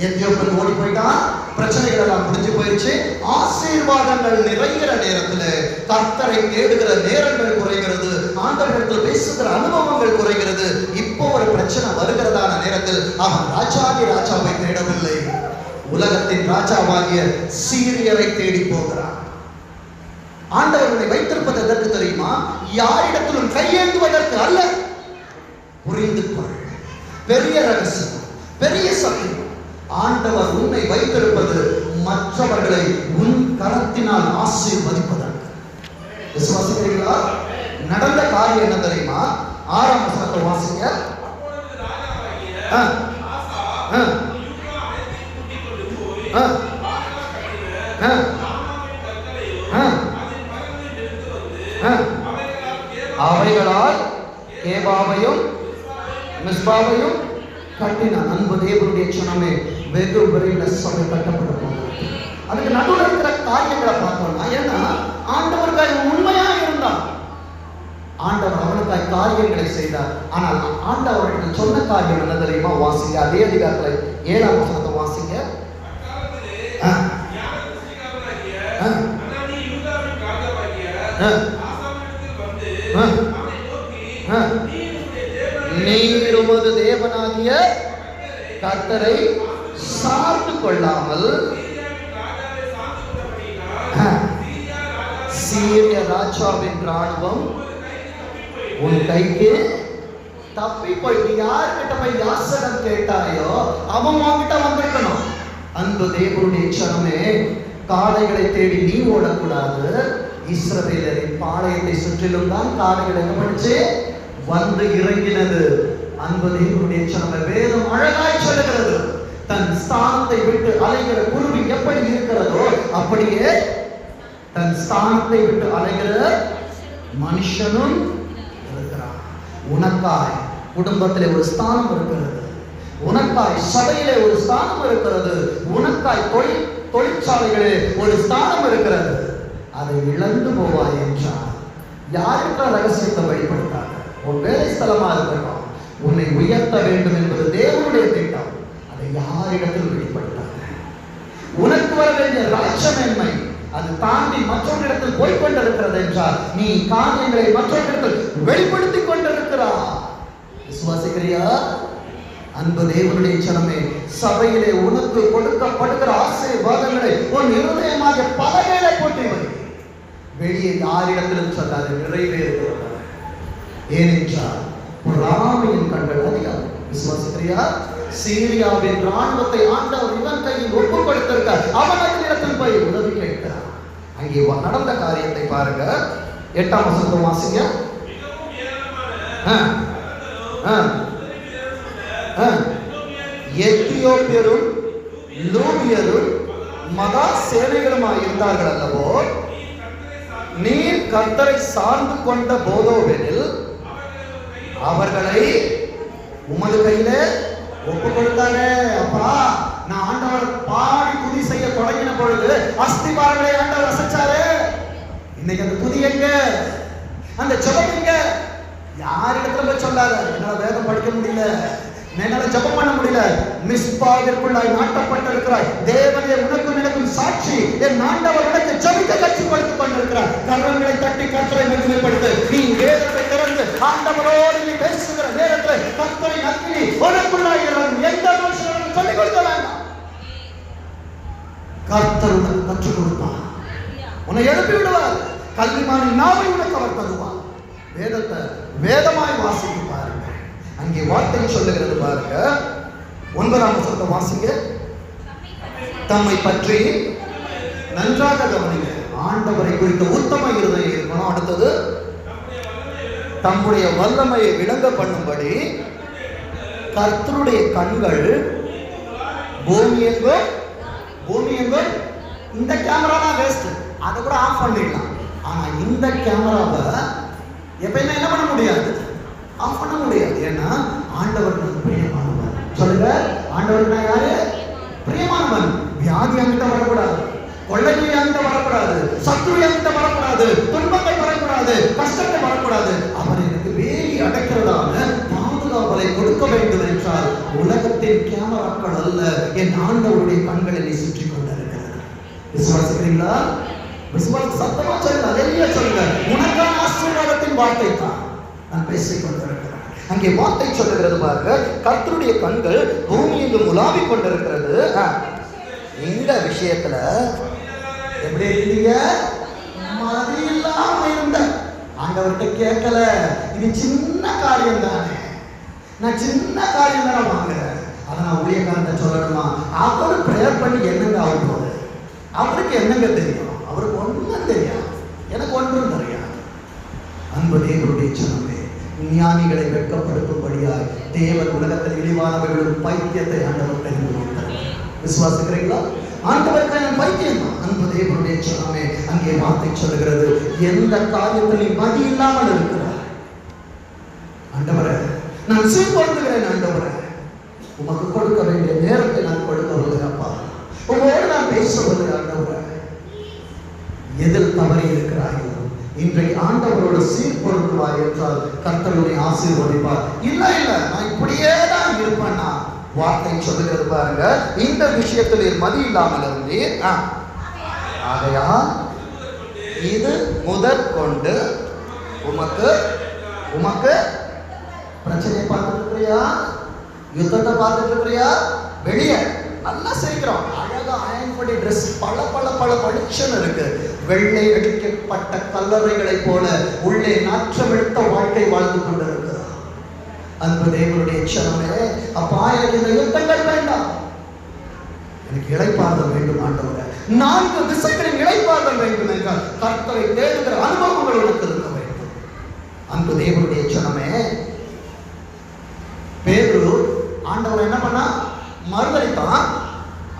எத்தியோப்பியன் ஓடி போயிட்டான், பிரச்சனைகள் எல்லாம் முடிஞ்சு போயிடுச்சு. ஆசீர்வாதங்கள் நிறைகிற நேரத்தில் கர்த்தரை தேடுகிற நேரங்கள் குறைகிறது, ஆண்டவரிடத்தில் பேசுகிற அனுபவங்கள் குறைகிறது. இப்போ ஒரு பிரச்சனை வருகிறதான நேரத்தில் அவன் ராஜாதி ராஜாவை தேடவில்லை, உலகத்தின் ராஜாவாகிய சீரியரை தேடி போகிறான். ஆண்டவர்களை வைத்திருப்பது எதற்கு தெரியுமா? யாரிடத்திலும் கையேந்துவதற்கு அல்ல. புரிந்து கொள், பெரிய ரகசியம், பெரிய சத்தியம். ஆண்டவர் உன்னை வைத்திருப்பது மற்றவர்களை உன் கரத்தினால் ஆசீர்வதிப்பதற்கு. விசுவாசிக்கிறீர்களா? நடந்த காரியம் என்ன தெரியுமா? 6ஆம் வசனத்தை வாசிங்க. அவைகளால் கேபாவையும் மிஸ்பாவையும் கட்டினான். அன்பு தேவனுடைய சனமே, வெகு விரைவில் சபை கட்டப்பட போகிறது. அதுக்கு நடுவில் இருக்கிற காரியங்களை பார்த்தோம்னா, ஏன்னா ஆண்டவருக்காய் உண்மையா இருந்தான், ஆண்டவர் அவனுக்காய் காரியங்களை செய்தார். ஆனால் ஆண்டவர்கள் சொன்ன காரியம் என்ன தெரியுமா? வாசிங்க அதே அதிகாரத்தில் 7ஆம் வசனத்தை வாசிங்க. நீர் உமது தேவனாகிய கர்த்தரை சார்ந்து கொள்ளாமல் சீரிய ராஜாவின் ராணுவம் உன் கைக்கு தப்பி போயிட்டு, யார்கிட்ட போய் யாசகம் கேட்டாயோ அவன் உன்கிட்ட வந்திருக்கணும். அன்பு தேவனுடைய சனமே, காளைகளை தேடி நீ ஓடக்கூடாது. இஸ்ரவேலரின் பாளையத்தை சுற்றிலும் தான் காளைகள் என்ன பண்ணிச்சு? வந்து இறங்கினது. அன்பு தேவனுடைய சனமே, வேதம் அழகாய் சொல்லுகிறது, தன் ஸ்தானத்தை விட்டு அலைகிற குருவி எப்படி இருக்கிறதோ அப்படியே தன் ஸ்தானத்தை விட்டு அலைகிற மனுஷனும் இருக்கிறான். உனக்காய் குடும்பத்திலே ஒரு ஸ்தானம் இருக்கிறது, உனக்காய் சபையிலே ஒரு ஸ்தானம் இருக்கிறது, உனக்காய் தொழிற்சாலைகளே ஒரு ஸ்தானம் இருக்கிறது. அதை இழந்து போவாய் என்றார். யாருக்கு ரகசியத்தை வெளிப்படுத்தாங்க? உன் வேலை ஸ்தலமா இருக்கட்டும், உன்னை உயர்த்த வேண்டும் என்பது தேவனுடைய திட்டம். அதை யாரிடத்தில் வெளிப்படுத்தாங்க? உனக்கு வர வேண்டிய ராஜ்யமேன்மை, அது தாண்டி மற்றவர்களிடத்தில் போய்கொண்டிருக்கிறது என்றால் நீ காரியங்களை மற்றவர்களிடத்தில் வெளிப்படுத்திக் கொண்டிருக்கிறார். விசுவாசிக்கிறியா? அன்பு தேவனுடைய ஜனமே, சபையிலே உனக்கு கொடுக்கப்படுகிற ஆசீர்வாதங்களை உன் இருதயமாக பலவேளை போட்டு வை. வெளியே யாரிடத்திலும் சொல்லாது, நிறைவேறுகிறது. ஏனென்றால் பொறாமையின் கண்கள் அதிகம். விசுவாசிக்கிறியா? சீரியாவின் ராணுவத்தை ஆண்டவர் இவன் கையில் ஒப்பு கொடுத்திருக்கார். அவன் இடத்தில் போய் உதவி கேட்கிறார். அங்கே நடந்த காரியத்தை பாருங்க. 8ஆம் வசனத்தை வாசிங்க. எத்தியோப்பியரும் லூபியரும் மகா சேனைகளுமாய் இருந்தார்கள் அல்லவோ, நீர் கர்த்தரை சார்ந்து கொண்ட போதோவெனில் அவர்களை உமது கையில ஒப்பு கொடுத்தாரு. அப்பா, நான் ஆண்டவர் பாடி துதி செய்ய தொடங்கின பொழுது அஸ்திபாரங்களை ஆண்டவர் அசைச்சாரு. இன்னைக்கு அந்த துதி எங்க, அந்த ஜெபம் எங்க? யாரிடத்துல போய் சொல்லாத, என்னால வேதம் படிக்க முடியல, என்னால ஜெபம் பண்ண முடியல. மிஸ்பாவிற்குள்ளாய் நாட்டப்பட்டிருக்கிறாய். தேவனே உனக்கும் எனக்கும் சாட்சி, என் ஆண்டவர் உனக்கு ஜெபிக்க கற்றுக் கொடுத்துக் கொண்டிருக்கிறார். கரங்களை தட்டி கர்த்தரை மகிமைப்படுத்து. நீ வேதத்தை திறந்து ஆண்டவரோடு நீ பேசுகிற நேரத்தில் கர்த்தரை நம்பி உனக்குள்ளாய் எந்த மனுஷனும் சொல்லிக் கொடுக்க வேண்டாம். கர்த்தர் உனக்கு கற்றுக் கொடுப்பார், உன்னை எழுப்பி விடுவார். கல்விமானின் நாவை உனக்கு அவர் தருவார். வேதத்தை வேதமாய் வாசித்து பாருங்க. அங்கே வார்த்தை சொல்லுகிறது பாருங்க. 9ஆம் வசனத்தை வாசிங்க. தம்மை பற்றி நன்றாக கவனிங்க. ஆண்டவரை குறித்த உத்தம இருதயம் இருக்கணும். அடுத்தது, தம்முடைய வல்லமையை விளங்க பண்ணும்படி கர்த்தருடைய கண்கள் பூமி எங்கும். இந்த கேமரா தான் வேஸ்ட், அதை கூட ஆஃப் பண்ணிடலாம். ஆனா இந்த கேமராவை எப்பயுமே என்ன பண்ண முடியாது, ஆஃப் பண்ண முடியாது. ஏன்னா ஆண்டவருக்கு பிரியமானவன். சொல்லுங்க, ஆண்டவருக்கு நான் யாரு? பிரியமானவன். வியாதி அங்கிட்ட வரக்கூடாது, கொள்ளை நோய் அங்கிட்ட வரக்கூடாது, சத்துரு அங்கிட்ட வரக்கூடாது, துன்பங்கள் வரக்கூடாது, கஷ்டங்கள் வரக்கூடாது. அவர் எனக்கு வேலி அடைக்கிறதான பாதுகாவலை கொடுக்க வேண்டும் என்றால் உலகத்தின் கேமராக்கள் அல்ல, என் ஆண்டவருடைய கண்கள் என்னை சுற்றி கொண்டிருக்கிறது. விசுவாசிக்கிறீங்களா? விசுவாச சத்தமா சொல்லுங்க, அதையே சொல்லுங்க. உனக்கான ஆசீர்வாதத்தின் வார்த்தை தான் நான் பேசிக் கொண்டிருக்கிறேன். அங்கே வார்த்தை சொல்லுகிறது பாருங்க. கர்த்தருடைய கண்கள் பூமி எங்கும் உலாவிக் கொண்டிருக்கிறது. இந்த விஷயத்துல எப்படி இருந்தீங்க? மதி இல்லாம இருந்த. ஆண்டவர்கிட்ட கேட்கல, இது சின்ன காரியம் தானே, நான் சின்ன காரியம் தானே வாங்குறேன், அதை நான் ஊழியக்காரன் சொல்லணுமா? அவரு பிரேயர் பண்ணி என்னங்க ஆகும்போது அவருக்கு என்னங்க தெரியும்? அவருக்கு ஒன்றும் தெரியாது, எனக்கு ஒன்றும் தெரியாது. அன்பு தேவனுடைய ஜனமே, ஞானிகளை வெட்கப்படுத்தும்படியாய் தேவன் உலகத்தில் இழிவானவர்களும் பைத்தியத்தை ஆண்டவர் தெரிந்து வைத்தார். விசுவாசிக்கிறீங்களா? ஆண்டவருக்கு பைத்தியம் தான். அன்பு தேவனுடைய ஜனமே, அங்கே வார்த்தை சொல்லுகிறது, எந்த காரியத்தில் மதி இல்லாமல் இருக்கிறார். ஆண்டவரே, நான் சீர்படுத்துகிறேன். ஆண்டவரே, உமக்கு கொடுக்க வேண்டிய நேரத்தை நான் கொடுக்க வருகிறப்பா, உங்களோடு நான் பேச வருகிறேன். ஆண்டவரே, எதில் தவறி இருக்கிறாயோ இன்றைக்கு ஆண்டவரோட சீர்படுத்துவாய் என்றால் கர்த்தருடைய ஆசீர்வதிப்பார். இல்ல நான் இப்படியே தான் இருப்பேன்னா வார்த்தை சொல்லுகிறது பாருங்க. இந்த விஷயத்தில் மதி இல்லாமல் இருந்தீர், ஆகையால் இது முதற் கொண்டு உமக்கு பிரச்சனையை பார்த்துட்டு இருக்கிறியா? யுத்தத்தை பார்த்துட்டு இருக்கிறியா? வெளியே நல்லா செய்கிறோம், அழகா அயன்படி ட்ரெஸ் பல பளிச்சுன்னு இருக்கு. வெள்ளை அடிக்கப்பட்ட கல்லறைகளை போல உள்ளே நாற்றமெடுத்த வாழ்க்கை வாழ்ந்து கொண்டிருக்கிறார். அன்பு தேவனுடைய ஜனமே, அப்பா எனக்கு இந்த யுத்தங்கள் வேண்டாம், எனக்கு இளைப்பாறுதல் வேண்டும். ஆண்டவரே, 4 திசைகளின் இளைப்பாறுதல் வேண்டும் என்றால் கர்த்தரை தேடுகிற அனுபவங்கள் உனக்கு இருக்க வேண்டும். அன்பு தேவனுடைய ஜனமே, பேதுரு ஆண்டவர் என்ன பண்ணா? மறுதளித்தான்.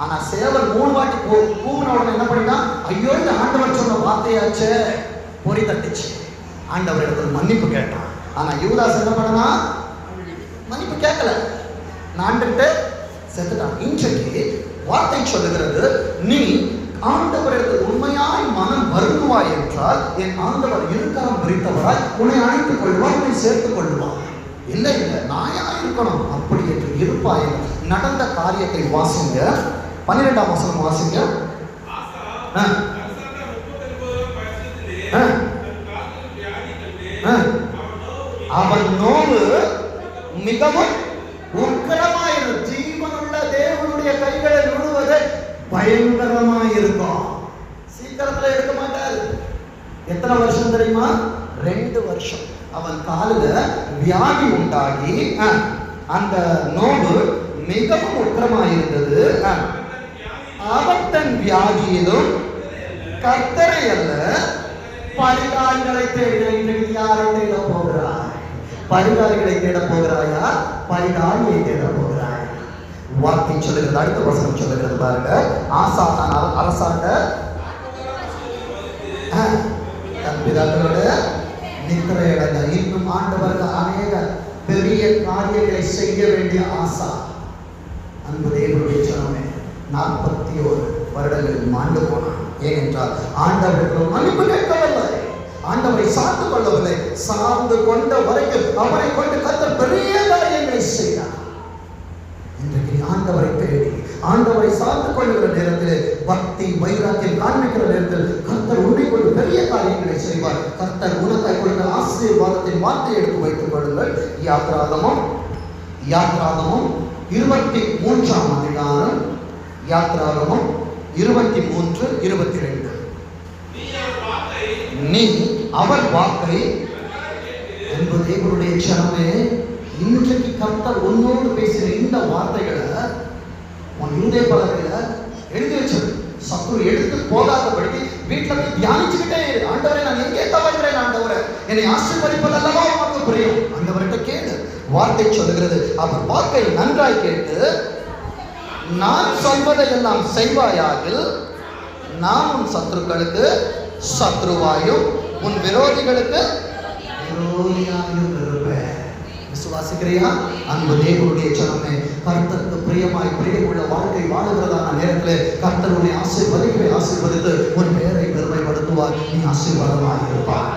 ஆனா சேவல் 3 வாட்டி கூவின உடனே என்ன பண்ணிட்டான்? ஐயோ, இந்த ஆண்டவர் சொன்ன வார்த்தையாச்சே, பொறி தட்டுச்சு. ஆண்டவர் இடத்துல மன்னிப்பு கேட்டான். ஆனா யூதாஸ் என்ன பண்ணா? மன்னிப்பு கேட்கல, நாண்டுட்டு செத்துட்டான். இன்றைக்கு வார்த்தை சொல்லுகிறது, நீ ஆண்டவரிடத்தில் உண்மையாய் மனம் வருந்துவாய் என்றால் என் ஆண்டவர் இருக்காரம் விரித்தவராய் உன்னை அழைத்துக் கொள்வார், உன்னை சேர்த்துக் கொள்வார். இல்லை நாயா இருக்கணும் அப்படி என்று இருப்பாய். நடந்த காரியத்தை வாசிங்க. 12ஆம் வசனம் வாசிங்க. மிகவும் உக்கிரமாயிருக்கும். ஜீவனுள்ள தேவனுடைய கைகளை விடுவது பயங்கரமாயிருக்கும். சீக்கிரத்துல எடுக்க மாட்டாரு. எத்தனை வருஷம் தெரியுமா? 2 வருஷம். அவன் காலில் வியாதி உண்டாகி அந்த நோவு மிகவும் உக்கிரமாயிருந்தது. அவன் தன் வியாதியிலும் கர்த்தரை அல்ல பரிகாரிகளை தேட. யாரை தேட போகிறாய்? பரிகாரிகளை தேட போகிறாயா? பரிகாரியை தேட போகிறாய்? வார்த்தை சொல்லுகிறது. அடுத்த வசனம் சொல்லுகிறது பாருங்க. ஆசா தான் அரசாண்ட தன் பிதாக்களோட நித்திரையடைந்த. இன்னும் ஆண்டவருக்கு அநேக பெரிய காரியங்களை செய்ய வேண்டிய ஆசா. அன்பு தேவனுடைய ஜனமே, 41 வருடங்களில் மாண்டு போனான். ஏனென்றால் ஆண்டவருக்கு மன்னிப்பு கேட்கவில்லை, ஆண்டவரை சார்ந்து கொள்ளவில்லை. சார்ந்து கொண்ட வரைக்கும் அவரை கொண்டு கர்த்தர் பெரிய காரியங்களை செய்தார். இன்றைக்கு ஆண்டவரை தேடி ஆண்டவரை சார்ந்து கொள்ளுகிற நேரத்தில், பக்தி வைராக்கியம் காண்பிக்கிற நேரத்தில் கர்த்தர் உன்னை கொண்டு பெரிய காரியங்களை செய்வார். கர்த்தர் உனக்காய் கொடுத்த ஆசீர்வாதத்தின் வார்த்தையை எடுத்து வைத்துக் கொள்ளுங்கள். யாத்ராகமம் 23ஆம் அதிகாரம். யாத்ராகமம் 23:22. நீ அவர் வாக்கை என்பது தேவனுடைய ஜனமே, இன்றைக்கு கர்த்தர் உன்னோடு பேசின இந்த வார்த்தைகளை உன் இருதய பலகையில் எழுதி வச்சது. சத்துரு எடுத்து போகாதபடி வீட்டில் போய் தியானிச்சுக்கிட்டே இரு. ஆண்டவரை நான் எங்கே தவறுகிறேன்? ஆண்டவரை என்னை ஆசீர்வதிப்பதல்லவா உனக்கு புரியும். ஆண்டவர்கிட்ட கேளு. வார்த்தை சொல்லுகிறது, அவர் வாக்கை நன்றாய் கேட்டு நான் சொல்வதை எல்லாம் செய்வாயாகில் நான் உன் சத்துருக்களுக்கு சத்ருவாயும் உன் விரோதிகளுக்கு விரோதியாயும் இருப்பேன். விசுவாசிக்கிறியா? அன்பு தேவனுடைய ஜனமே, கர்த்தருக்கு பிரியமாய் பிரியமுள்ள வாழ்க்கை வாழுகிறதான நேரத்தில் கர்த்தருடைய ஆசீர்வதித்து உன் பெயரை பெருமைப்படுத்துவார். நீ ஆசீர்வாதமாக இருப்பார்.